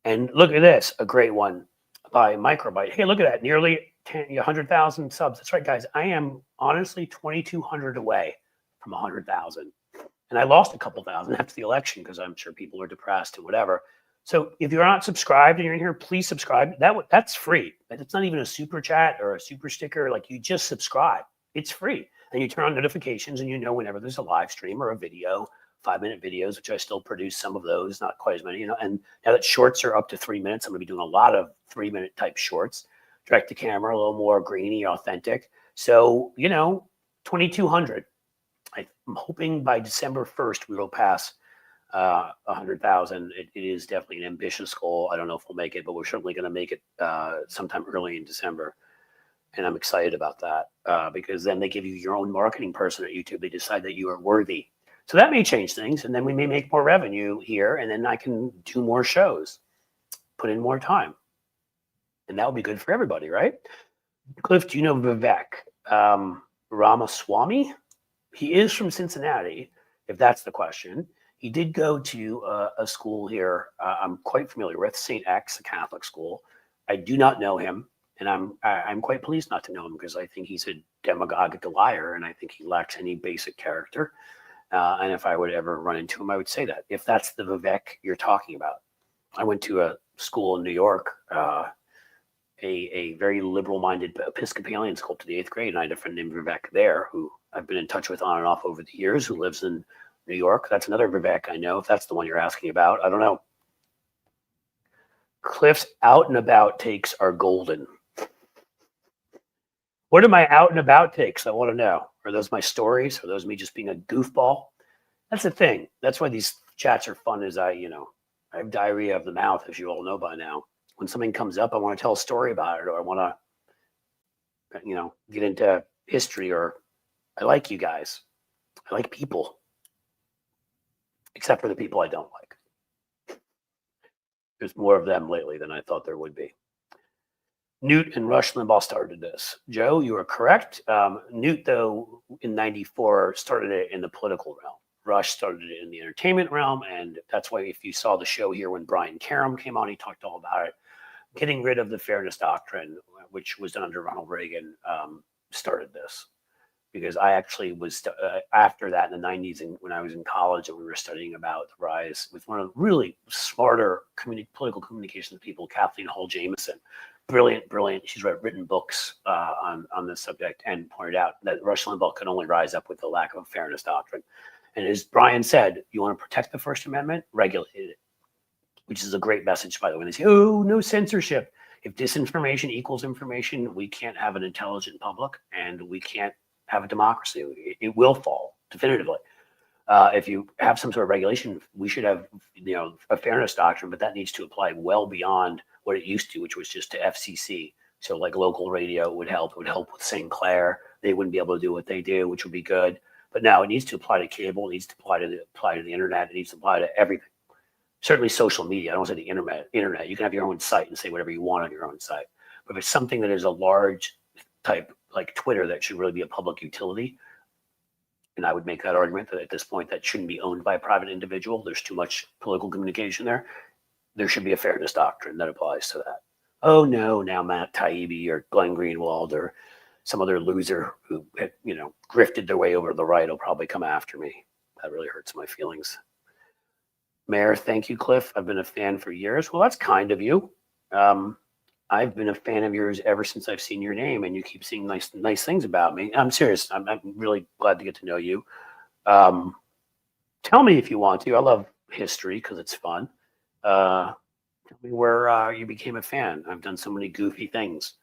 And look at this, a great one by Microbyte. Hey, look at that, nearly 100,000 subs. That's right, guys. I am honestly 2,200 away from 100,000. And I lost a couple thousand after the election because I'm sure people are depressed and whatever. So if you're not subscribed and you're in here, please subscribe. That's free. It's not even a super chat or a super sticker. Like, you just subscribe. It's free. And you turn on notifications and whenever there's a live stream or a video, 5-minute videos, which I still produce some of those, not quite as many, and now that shorts are up to 3 minutes, I'm going to be doing a lot of 3-minute type shorts, direct to camera, a little more grainy, authentic. So, 2,200. I'm hoping by December 1st, we will pass 100,000. It is definitely an ambitious goal. I don't know if we'll make it, but we're certainly going to make it sometime early in December. And I'm excited about that because then they give you your own marketing person at YouTube. They decide that you are worthy. So that may change things, and then we may make more revenue here, and then I can do more shows, put in more time. And that will be good for everybody, right? Cliff, do you know Vivek Ramaswamy? He is from Cincinnati, if that's the question. He did go to a school here I'm quite familiar with, St. X, a Catholic school. I do not know him, and I'm quite pleased not to know him because I think he's a demagogic liar, and I think he lacks any basic character. And if I would ever run into him, I would say that. If that's the Vivek you're talking about. I went to a school in New York, a very liberal-minded Episcopalian school to the 8th grade, and I had a friend named Vivek there who I've been in touch with on and off over the years, who lives in New York. That's another Vivek I know, if that's the one you're asking about. I don't know. Cliff's out and about takes are golden. What are my out and about takes? I want to know. Are those my stories? Are those me just being a goofball? That's the thing. That's why these chats are fun, is I have diarrhea of the mouth, as you all know by now. When something comes up, I want to tell a story about it, or I want to, get into history, or I like you guys. I like people, except for the people I don't like. There's more of them lately than I thought there would be. Newt and Rush Limbaugh started this. Joe, you are correct. Newt, though, in '94 started it in the political realm. Rush started it in the entertainment realm, and that's why if you saw the show here when Brian Karem came on, he talked all about it. Getting rid of the fairness doctrine, which was done under Ronald Reagan, started this. Because I actually was, after that in the 90s, and when I was in college and we were studying about the rise with one of the really smarter political communications people, Kathleen Hall Jameson. Brilliant. She's written books on this subject and pointed out that Rush Limbaugh could only rise up with the lack of a fairness doctrine. And as Brian said, you want to protect the First Amendment, regulate it, which is a great message, by the way. They say, oh, no censorship. If disinformation equals information, we can't have an intelligent public, and we can't have a democracy. It will fall definitively. If you have some sort of regulation, we should have, a fairness doctrine, but that needs to apply well beyond what it used to, which was just to FCC. So like local radio would help. It would help with St. Clair. They wouldn't be able to do what they do, which would be good. But now it needs to apply to cable. It needs to apply to the internet. It needs to apply to everything. Certainly social media. I don't want to say the internet. You can have your own site and say whatever you want on your own site. But if it's something that is a large type like Twitter that should really be a public utility, and I would make that argument that at this point that shouldn't be owned by a private individual. There's too much political communication there. There should be a fairness doctrine that applies to that. Oh no, now Matt Taibbi or Glenn Greenwald or some other loser who grifted their way over to the right will probably come after me. That really hurts my feelings. Mayor, thank you, Cliff. I've been a fan for years. Well, that's kind of you. I've been a fan of yours ever since I've seen your name, and you keep seeing nice things about me. I'm serious. I'm really glad to get to know you. Tell me if you want to. I love history because it's fun. Tell me where you became a fan. I've done so many goofy things.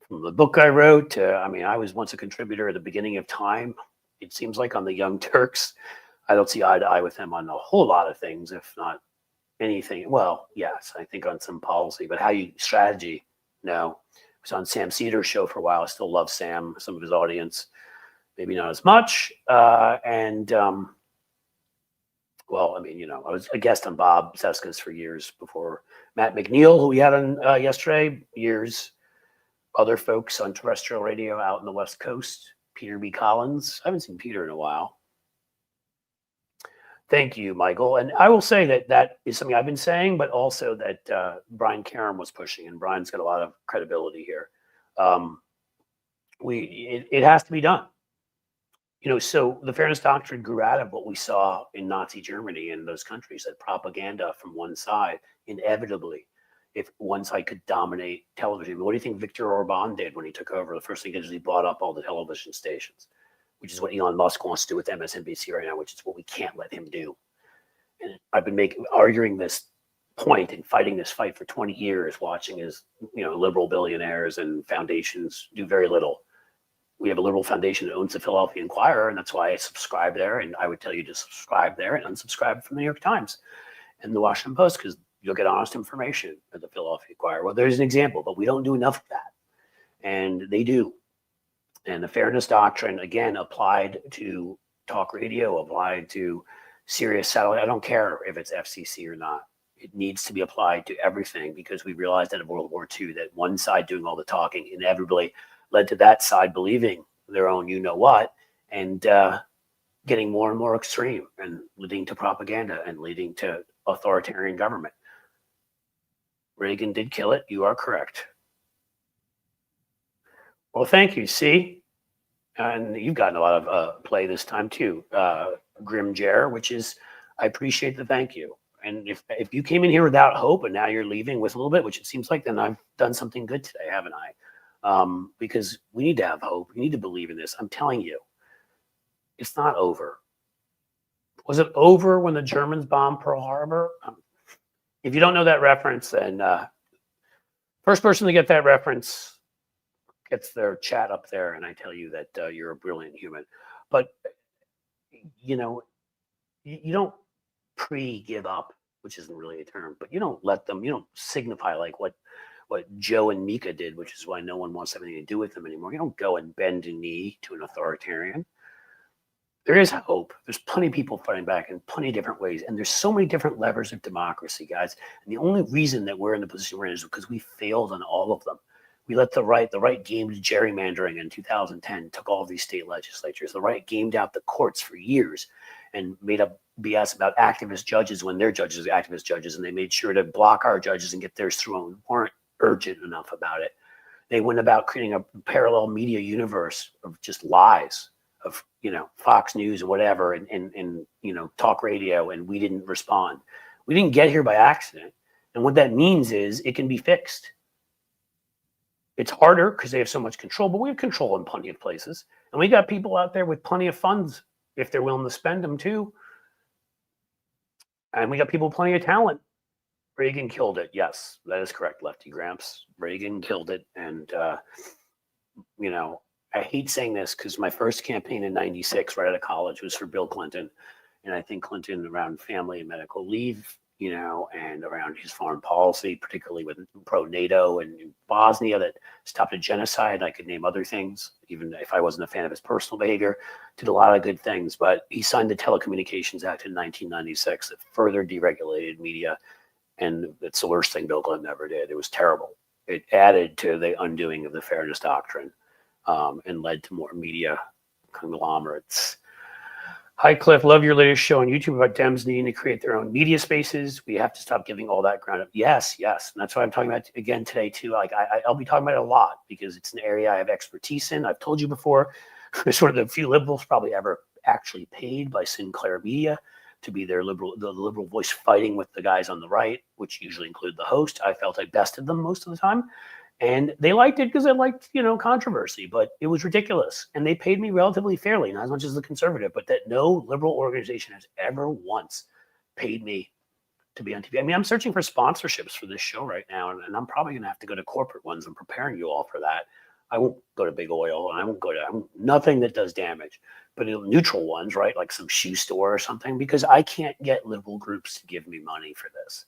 From the book I wrote to, I was once a contributor at the beginning of time. It seems like on the Young Turks. I don't see eye to eye with them on a whole lot of things, if not anything. Well, yes, I think on some policy, but strategy, no. I was on Sam Cedar's show for a while. I still love Sam, some of his audience, maybe not as much. I was a guest on Bob Seska's for years before Matt McNeil, who we had on yesterday, years. Other folks on terrestrial radio out in the West Coast, Peter B. Collins. I haven't seen Peter in a while. Thank you, Michael. And I will say that is something I've been saying, but also that Brian Karem was pushing, and Brian's got a lot of credibility here. It has to be done. So the fairness doctrine grew out of what we saw in Nazi Germany and those countries, that propaganda from one side, inevitably, if one side could dominate television. What do you think Viktor Orban did when he took over? The first thing he did is he bought up all the television stations, which is what Elon Musk wants to do with MSNBC right now, which is what we can't let him do. And I've been arguing this point and fighting this fight for 20 years, watching as liberal billionaires and foundations do very little. We have a liberal foundation that owns the Philadelphia Inquirer, and that's why I subscribe there. And I would tell you to subscribe there and unsubscribe from the New York Times and the Washington Post, because you'll get honest information at the Philadelphia Inquirer. Well, there's an example, but we don't do enough of that. And they do. And the fairness doctrine, again, applied to talk radio, applied to Sirius satellite. I don't care if it's FCC or not. It needs to be applied to everything, because we realized that in World War II that one side doing all the talking inevitably led to that side believing their own you know what, and getting more and more extreme, and leading to propaganda and leading to authoritarian government. Reagan did kill it. You are correct. Well, thank you. See, and you've gotten a lot of play this time too. Grim Jer, which is, I appreciate the thank you. And if you came in here without hope and now you're leaving with a little bit, which it seems like, then I've done something good today, haven't I? Because we need to have hope. We need to believe in this. I'm telling you, it's not over. Was it over when the Germans bombed Pearl Harbor? If you don't know that reference, then first person to get that reference gets their chat up there, and I tell you that you're a brilliant human. But you know, you don't pre-give up, which isn't really a term, but you don't let them, you don't signify like what Joe and Mika did, which is why no one wants anything to do with them anymore. You don't go and bend a knee to an authoritarian. There is hope. There's plenty of people fighting back in plenty of different ways. And there's so many different levers of democracy, guys. And the only reason that we're in the position we're in is because we failed on all of them. We let the right gamed gerrymandering in 2010, took all of these state legislatures. The right gamed out the courts for years and made up BS about activist judges when their judges are activist judges. And they made sure to block our judges and get theirs through and weren't urgent enough about it. They went about creating a parallel media universe of just lies, of, Fox News and whatever, and talk radio, and we didn't respond. We didn't get here by accident. And what that means is it can be fixed. It's harder because they have so much control, but we have control in plenty of places. And we got people out there with plenty of funds if they're willing to spend them too. And we got people with plenty of talent. Reagan killed it. Yes, that is correct, Lefty Gramps. Reagan killed it. And, I hate saying this because my first campaign in 96 right out of college was for Bill Clinton. And I think Clinton, around family and medical leave, and around his foreign policy, particularly with pro-NATO and Bosnia that stopped a genocide. I could name other things, even if I wasn't a fan of his personal behavior, did a lot of good things. But he signed the Telecommunications Act in 1996 that further deregulated media. And it's the worst thing Bill Clinton ever did. It was terrible. It added to the undoing of the fairness doctrine. And led to more media conglomerates. Hi, Cliff. Love your latest show on YouTube about Dems needing to create their own media spaces. We have to stop giving all that ground up. Yes. And that's what I'm talking about again today, too. Like I'll be talking about it a lot because it's an area I have expertise in. I've told you before, it's one of the few liberals probably ever actually paid by Sinclair Media to be the liberal voice fighting with the guys on the right, which usually include the host. I felt I bested them most of the time. And they liked it because I liked, controversy, but it was ridiculous. And they paid me relatively fairly, not as much as the conservative, but that no liberal organization has ever once paid me to be on TV. I mean, I'm searching for sponsorships for this show right now, and I'm probably going to have to go to corporate ones. I'm preparing you all for that. I won't go to Big Oil, and I won't go to nothing that does damage, but neutral ones, right? Like some shoe store or something, because I can't get liberal groups to give me money for this.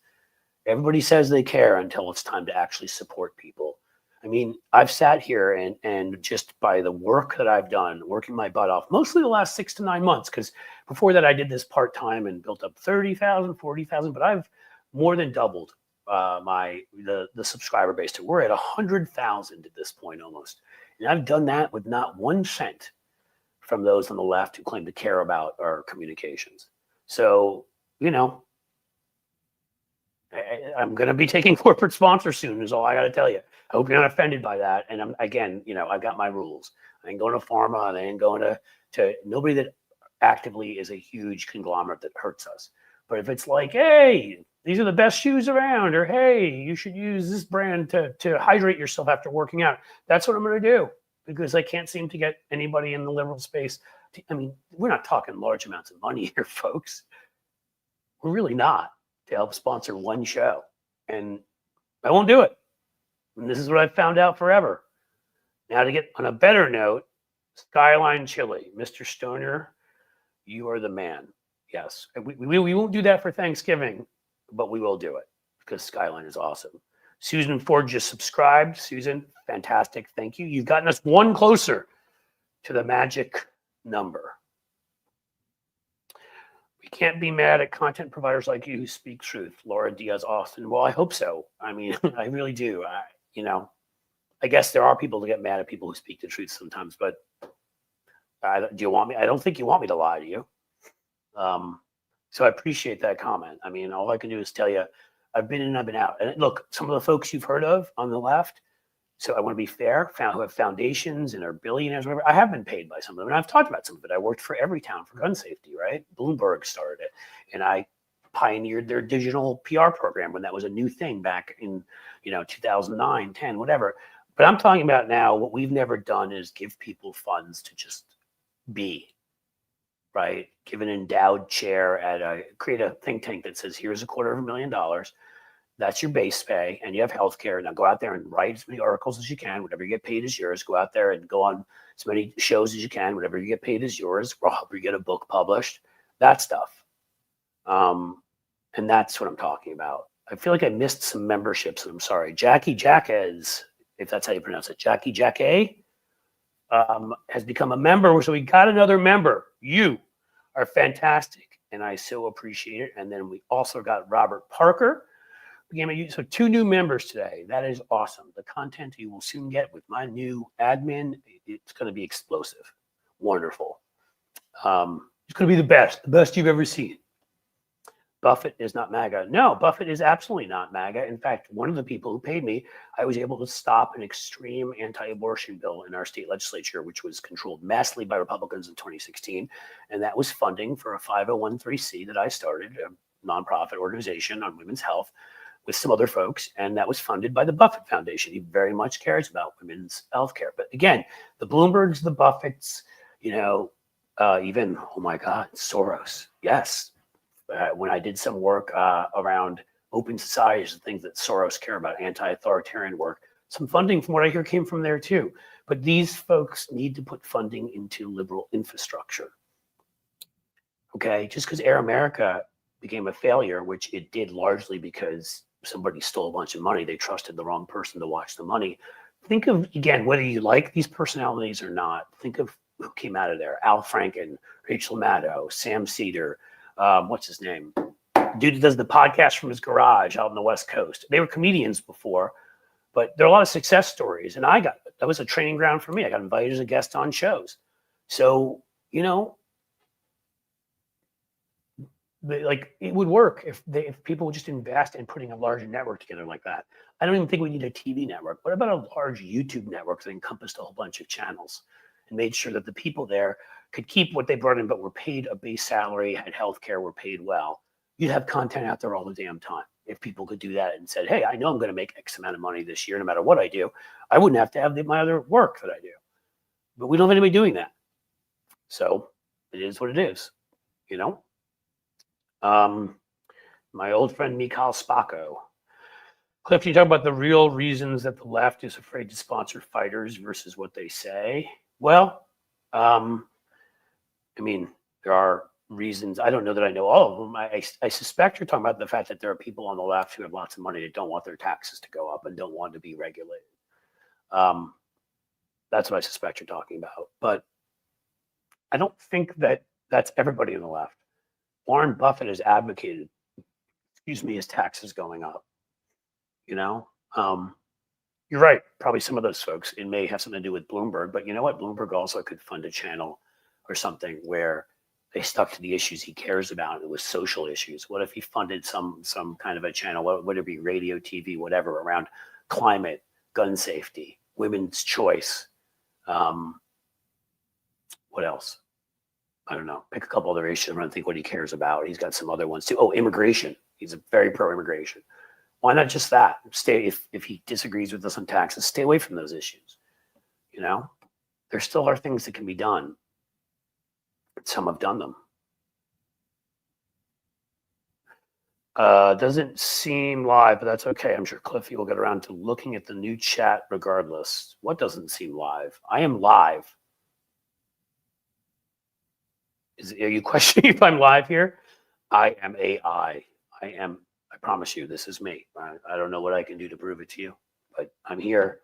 Everybody says they care until it's time to actually support people. I mean, I've sat here and just by the work that I've done, working my butt off, mostly the last 6 to 9 months, because before that I did this part-time and built up 30,000, 40,000, but I've more than doubled the subscriber base. We're at 100,000 at this point almost. And I've done that with not 1 cent from those on the left who claim to care about our communications. So, I'm going to be taking corporate sponsors soon is all I got to tell you. I hope you're not offended by that. And I've got my rules. I ain't going to pharma and I ain't going to nobody that actively is a huge conglomerate that hurts us. But if it's like, hey, these are the best shoes around, or hey, you should use this brand to hydrate yourself after working out, that's what I'm going to do, because I can't seem to get anybody in the liberal space. We're not talking large amounts of money here, folks. We're really not, to help sponsor one show. And I won't do it. And this is what I've found out forever. Now, to get on a better note, Skyline Chili, Mr. Stoner, you are the man. Yes, we won't do that for Thanksgiving, but we will do it because Skyline is awesome. Susan Ford just subscribed. Susan, fantastic. Thank you. You've gotten us one closer to the magic number. We can't be mad at content providers like you who speak truth. Laura Diaz Austin. Well, I hope so. I mean, I really do. I guess there are people that get mad at people who speak the truth sometimes, but do you want me? I don't think you want me to lie to you. So I appreciate that comment. I mean, all I can do is tell you, I've been in and I've been out. And look, some of the folks you've heard of on the left, so I want to be fair, who have foundations and are billionaires, whatever. I have been paid by some of them, and I've talked about some of it. I worked for Everytown for gun safety, right? Bloomberg started it, and I pioneered their digital PR program when that was a new thing back in 2009, 10, whatever. But I'm talking about now, what we've never done is give people funds to just be, right? Give an endowed chair create a think tank that says, here's $250,000. That's your base pay, and you have health care. Now go out there and write as many articles as you can. Whatever you get paid is yours. Go out there and go on as many shows as you can. Whatever you get paid is yours. We'll help you get a book published. That stuff. And that's what I'm talking about. I feel like I missed some memberships, and I'm sorry. Jackie Jackez, if that's how you pronounce it. Jackie Jacquet has become a member. So we got another member. You are fantastic, and I so appreciate it. And then we also got Robert Parker. So 2 new members today. That is awesome. The content you will soon get with my new admin, it's going to be explosive. Wonderful. It's going to be the best you've ever seen. Buffett is not MAGA. No, Buffett is absolutely not MAGA. In fact, one of the people who paid me, I was able to stop an extreme anti-abortion bill in our state legislature, which was controlled massively by Republicans in 2016. And that was funding for a 501(c)(3) that I started, a nonprofit organization on women's health, with some other folks, and that was funded by the Buffett Foundation. He very much cares about women's health care. But again, the Bloombergs, the Buffetts, even, oh my God, Soros. Yes. When I did some work around open societies and things that Soros care about, anti-authoritarian work, some funding from what I hear came from there too. But these folks need to put funding into liberal infrastructure. Okay, just because Air America became a failure, which it did largely because somebody stole a bunch of money. They trusted the wrong person to watch the money. Think of, again, whether you like these personalities or not, think of who came out of there. Al Franken, Rachel Maddow, Sam Cedar, what's his name? Dude who does the podcast from his garage out on the West Coast. They were comedians before, but there are a lot of success stories. And that was a training ground for me. I got invited as a guest on shows. So, like it would work if people would just invest in putting a larger network together like that. I don't even think we need a TV network. What about a large YouTube network that encompassed a whole bunch of channels and made sure that the people there could keep what they brought in, but were paid a base salary, had healthcare, were paid well? You'd have content out there all the damn time. If people could do that and said, hey, I know I'm going to make X amount of money this year, no matter what I do, I wouldn't have to have my other work that I do. But we don't have anybody doing that. So it is what it is, My old friend Mikhail Spacco. Cliff, can you talk about the real reasons that the left is afraid to sponsor fighters versus what they say? Well, there are reasons. I don't know that I know all of them. I suspect you're talking about the fact that there are people on the left who have lots of money that don't want their taxes to go up and don't want to be regulated. That's what I suspect you're talking about. But I don't think that that's everybody on the left. Warren Buffett has advocated, his taxes going up. You're right. Probably some of those folks, it may have something to do with Bloomberg, but you know what? Bloomberg also could fund a channel or something where they stuck to the issues he cares about. It was social issues. What if he funded some kind of a channel, whether it be radio, TV, whatever, around climate, gun safety, women's choice? What else? I don't know. Pick a couple other issues. I'm trying to think what he cares about. He's got some other ones too. Oh, immigration. He's a very pro-immigration. Why not just that? If he disagrees with us on taxes, stay away from those issues. There still are things that can be done. Some have done them. Doesn't seem live, but that's okay. I'm sure Cliffy will get around to looking at the new chat regardless. What doesn't seem live? I am live. Are you questioning if I'm live here? I am AI. I promise you, this is me. I don't know what I can do to prove it to you, but I'm here.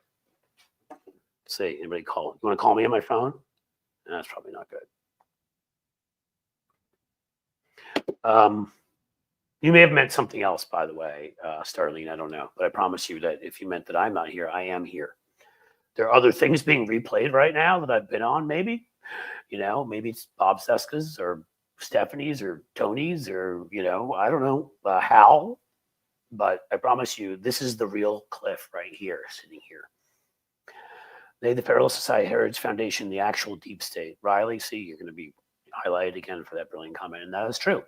Let's see, anybody call? You want to call me on my phone? That's probably not good. You may have meant something else, by the way, Starlene. I don't know, but I promise you that if you meant that I'm not here, I am here. There are other things being replayed right now that I've been on. Maybe, maybe it's Bob Seska's or Stephanie's or Tony's or I don't know, Hal. But I promise you, this is the real Cliff right here, sitting here. They, the Federalist Society Heritage Foundation, the actual deep state. Riley, see, you're going to be highlighted again for that brilliant comment, and that is true.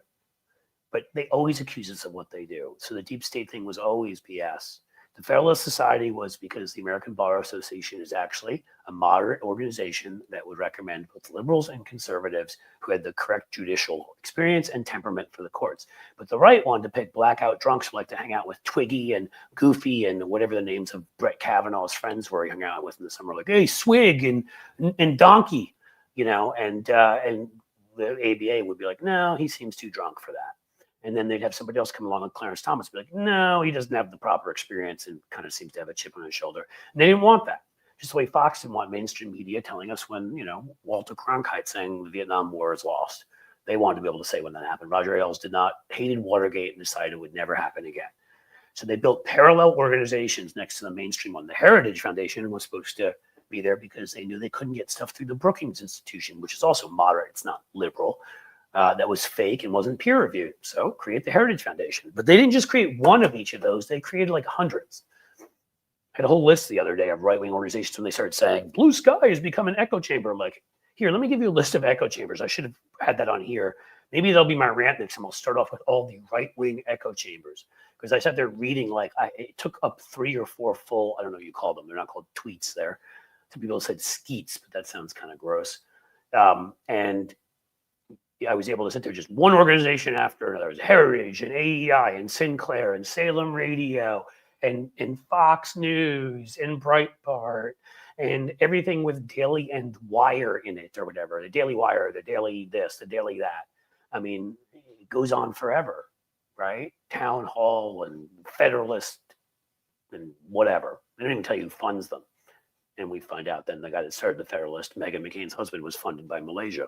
But they always accuse us of what they do. So the deep state thing was always BS. The Federalist Society was because the American Bar Association is actually a moderate organization that would recommend both liberals and conservatives who had the correct judicial experience and temperament for the courts. But the right wanted to pick blackout drunks who like to hang out with Twiggy and Goofy and whatever the names of Brett Kavanaugh's friends were he hung out with in the summer, like, hey, Swig and Donkey, and the ABA would be like, no, he seems too drunk for that. And then they'd have somebody else come along, like Clarence Thomas, be like, no, he doesn't have the proper experience and kind of seems to have a chip on his shoulder. And they didn't want that. Just the way Fox didn't want mainstream media telling us when, Walter Cronkite saying the Vietnam War is lost. They wanted to be able to say when that happened. Roger Ailes hated Watergate and decided it would never happen again. So they built parallel organizations next to the mainstream one. The Heritage Foundation was supposed to be there because they knew they couldn't get stuff through the Brookings Institution, which is also moderate. It's not liberal. That was fake and wasn't peer reviewed. So create the Heritage Foundation. But they didn't just create one of each of those. They created like hundreds. I had a whole list the other day of right-wing organizations when they started saying, blue sky has become an echo chamber. I'm like, here, let me give you a list of echo chambers. I should have had that on here. Maybe that'll be my rant next time. I'll start off with all the right-wing echo chambers. Because I sat there reading, it took up 3 or 4 full, I don't know what you call them. They're not called tweets there. Some people said skeets, but that sounds kind of gross. And I was able to sit there just one organization after another. There was Heritage and AEI and Sinclair and Salem Radio and Fox News and Breitbart and everything with Daily and Wire in it or whatever. The Daily Wire, the Daily this, the Daily that. I mean, it goes on forever, right? Town Hall and Federalist and whatever. They don't even tell you who funds them. And we find out then the guy that started the Federalist, Meghan McCain's husband, was funded by Malaysia.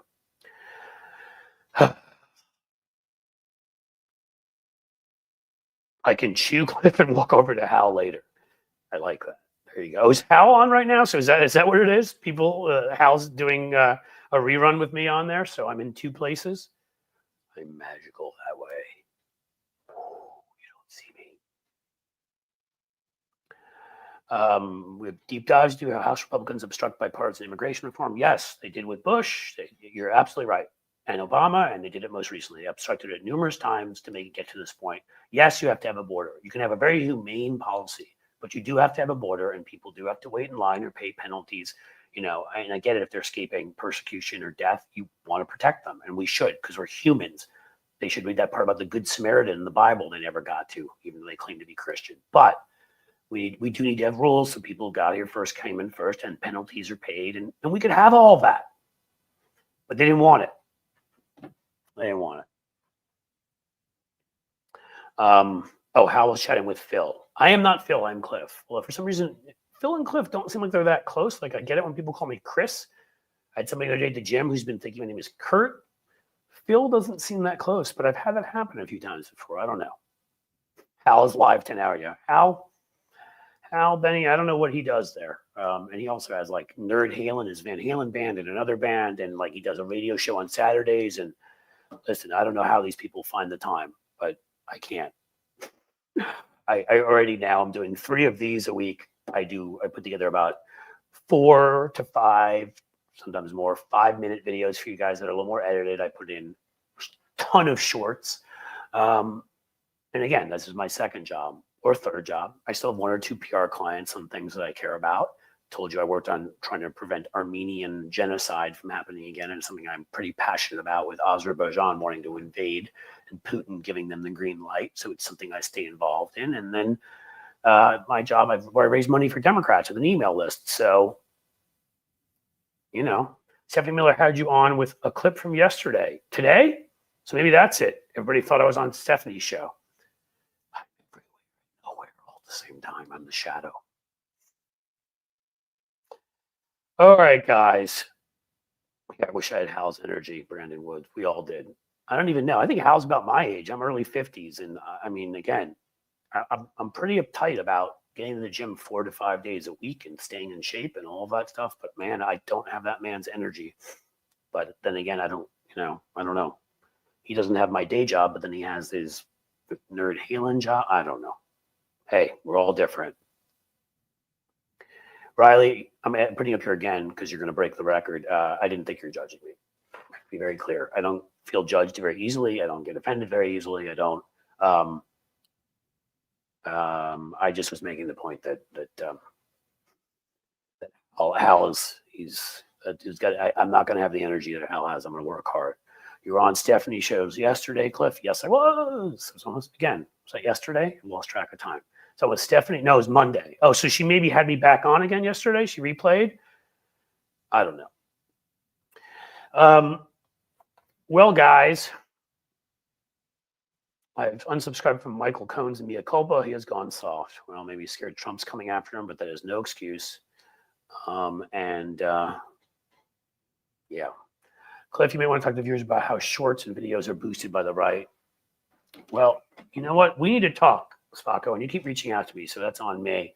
I can chew Cliff and walk over to Hal later. I like that. There you go. Is Hal on right now? So is that what it is? People, Hal's doing a rerun with me on there, so I'm in 2 places. I'm magical that way. Oh, you don't see me. We have deep dives. Do House Republicans obstruct bipartisan immigration reform? Yes, they did with Bush. You're absolutely right. And Obama, and they did it most recently. They obstructed it numerous times to make it get to this point. Yes, you have to have a border. You can have a very humane policy, but you do have to have a border, and people do have to wait in line or pay penalties. And I get it, if they're escaping persecution or death, you want to protect them, and we should, because we're humans. They should read that part about the Good Samaritan in the Bible they never got to, even though they claim to be Christian. But we do need to have rules so people who got here first came in first, and penalties are paid, and we could have all that. But they didn't want it. They didn't want it. Hal was chatting with Phil. I am not Phil, I'm Cliff. Well, for some reason, Phil and Cliff don't seem like they're that close. Like, I get it when people call me Chris. I had somebody the other day at the gym who's been thinking my name is Kurt. Phil doesn't seem that close, but I've had that happen a few times before. I don't know. Hal is live 10 hours. Yeah. Hal, Benny, I don't know what he does there. And he also has like Nerd Halen, his Van Halen band, and another band. And like he does a radio show on Saturdays. And listen, I don't know how these people find the time, but I can't. I already now I'm doing 3 of these a week. I put together about 4 to 5, sometimes more, 5-minute videos for you guys that are a little more edited. I put in a ton of shorts. And again, this is my second job or third job. I still have 1 or 2 PR clients on things that I care about. Told you I worked on trying to prevent Armenian genocide from happening again, and it's something I'm pretty passionate about, with Azerbaijan wanting to invade and Putin giving them the green light. So it's something I stay involved in. And then my job, where I raise money for Democrats with an email list. So, Stephanie Miller had you on with a clip from yesterday. Today? So maybe that's it. Everybody thought I was on Stephanie's show. I'm everywhere, nowhere the same time. I'm the shadow. All right, guys. I wish I had Hal's energy, Brandon Woods. We all did. I don't even know. I think Hal's about my age. I'm early 50s. And I mean, again, I'm pretty uptight about getting to the gym 4 to 5 days a week and staying in shape and all of that stuff. But man, I don't have that man's energy. But then again, I don't know. He doesn't have my day job, but then he has his nerd Halen job. I don't know. Hey, we're all different. Riley, I'm putting up here again because you're going to break the record. I didn't think you're judging me. Be very clear. I don't feel judged very easily. I don't get offended very easily. I don't. I just was making the point that Hal is he's got. I'm not going to have the energy that Hal has. I'm going to work hard. You were on Stephanie's shows yesterday, Cliff. Yes, I was. It was almost again. Was that yesterday? I lost track of time. So with Stephanie, no, it was Monday. Oh, so she maybe had me back on again yesterday. She replayed. I don't know. Well, guys, I've unsubscribed from Michael Cohen's and Mia Culpa. He has gone soft. Well, maybe he's scared Trump's coming after him, but that is no excuse. Yeah. Cliff, you may want to talk to viewers about how shorts and videos are boosted by the right. Well, you know what? We need to talk, Spacco, and you keep reaching out to me, so that's on me.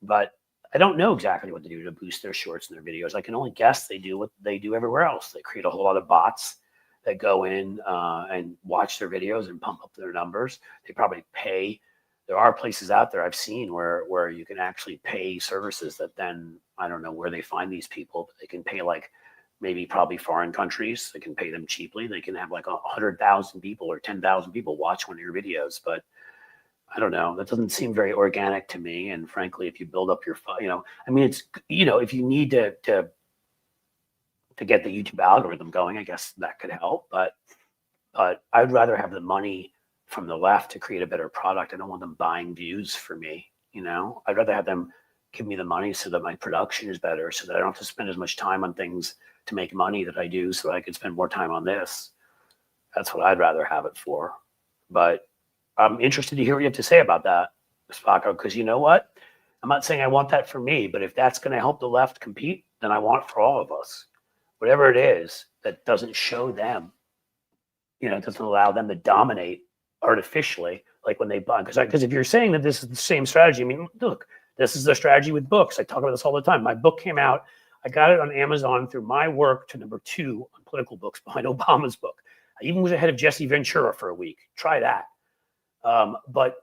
But I don't know exactly what to do to boost their shorts and their videos. I can only guess they do what they do everywhere else. They create a whole lot of bots that go in and watch their videos and pump up their numbers. They probably pay. There are places out there I've seen where you can actually pay services that then, I don't know where they find these people, but they can pay like maybe probably foreign countries. They can pay them cheaply. They can have like 100,000 people or 10,000 people watch one of your videos. But I don't know. That doesn't seem very organic to me. And frankly, if you build up your, I mean, it's, if you need to get the YouTube algorithm going, I guess that could help. But I'd rather have the money from the left to create a better product. I don't want them buying views for me. I'd rather have them give me the money so that my production is better, so that I don't have to spend as much time on things to make money that I do, so that I could spend more time on this. That's what I'd rather have it for. But I'm interested to hear what you have to say about that, Spacco, because you know what? I'm not saying I want that for me, but if that's going to help the left compete, then I want it for all of us. Whatever it is that doesn't show them, it doesn't allow them to dominate artificially, like when they buy. Because if you're saying that this is the same strategy, I mean, look, this is the strategy with books. I talk about this all the time. My book came out. I got it on Amazon through my work to number 2 on political books behind Obama's book. I even was ahead of Jesse Ventura for a week. Try that. But,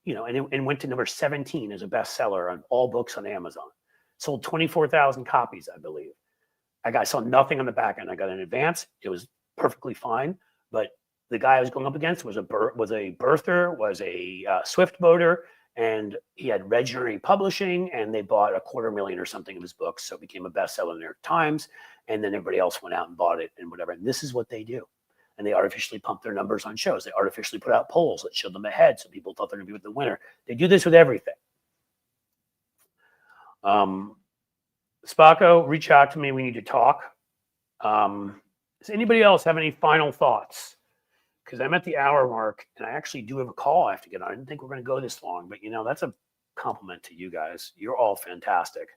and went to number 17 as a bestseller on all books on Amazon. Sold 24,000 copies, I believe. I saw nothing on the back end. I got an advance. It was perfectly fine. But the guy I was going up against was a birther, was a Swift boater, and he had Regenery Publishing, and they bought $250,000 or something of his books. So it became a bestseller in the New York Times. And then everybody else went out and bought it and whatever. And this is what they do. And they artificially pump their numbers on shows. They artificially put out polls that showed them ahead, so people thought they're going to be with the winner. They do this with everything. Spacco, reach out to me. We need to talk. Does anybody else have any final thoughts? Because I'm at the hour mark, and I actually do have a call I have to get on. I didn't think we're going to go this long, but that's a compliment to you guys. You're all fantastic.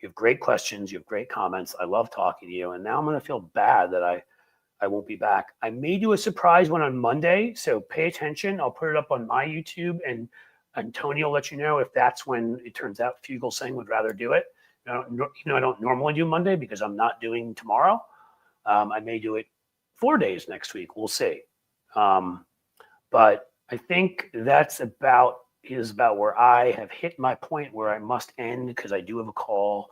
You have great questions. You have great comments. I love talking to you. And now I'm going to feel bad that I won't be back. I may do a surprise one on Monday, so pay attention. I'll put it up on my YouTube, and Tony will let you know if that's when it turns out Fugelsang would rather do it. I don't normally do Monday because I'm not doing tomorrow. I may do it 4 days next week. We'll see. But I think that's about where I have hit my point where I must end, because I do have a call.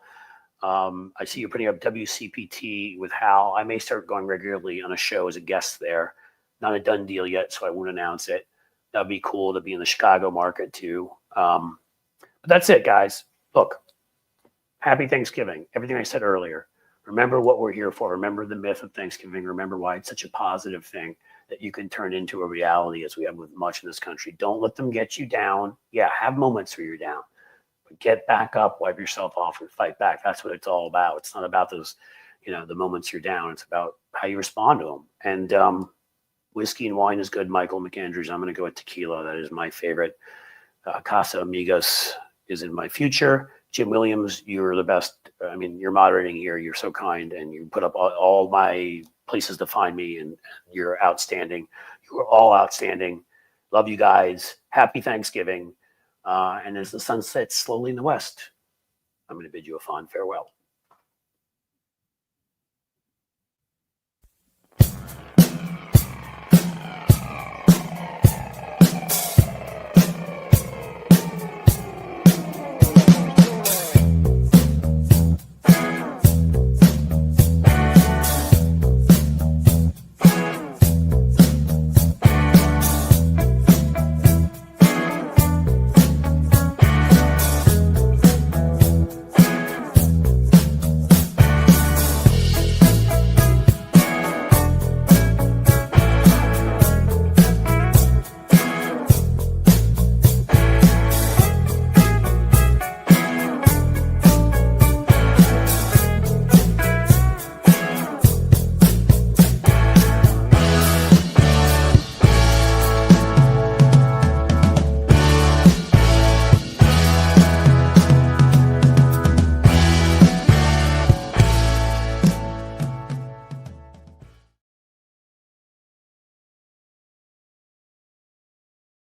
I see you're putting up WCPT with Hal. I may start going regularly on a show as a guest there. Not a done deal yet, so I won't announce it. That'd be cool to be in the Chicago market too. But that's it, guys. Look, happy Thanksgiving. Everything I said earlier. Remember what we're here for. Remember the myth of Thanksgiving. Remember why it's such a positive thing that you can turn into a reality, as we have with much in this country. Don't let them get you down. Yeah, have moments where you're down. Get back up, wipe yourself off, and fight back. That's what it's all about. It's not about those, the moments you're down. It's about how you respond to them. And whiskey and wine is good, Michael McAndrews. I'm going to go with tequila. That is my favorite. Casa Amigos is in my future. Jim Williams, you're the best. I mean, you're moderating here. You're so kind, and you put up all my places to find me, and you're outstanding. You are all outstanding. Love you guys. Happy Thanksgiving. And as the sun sets slowly in the west, I'm going to bid you a fond farewell.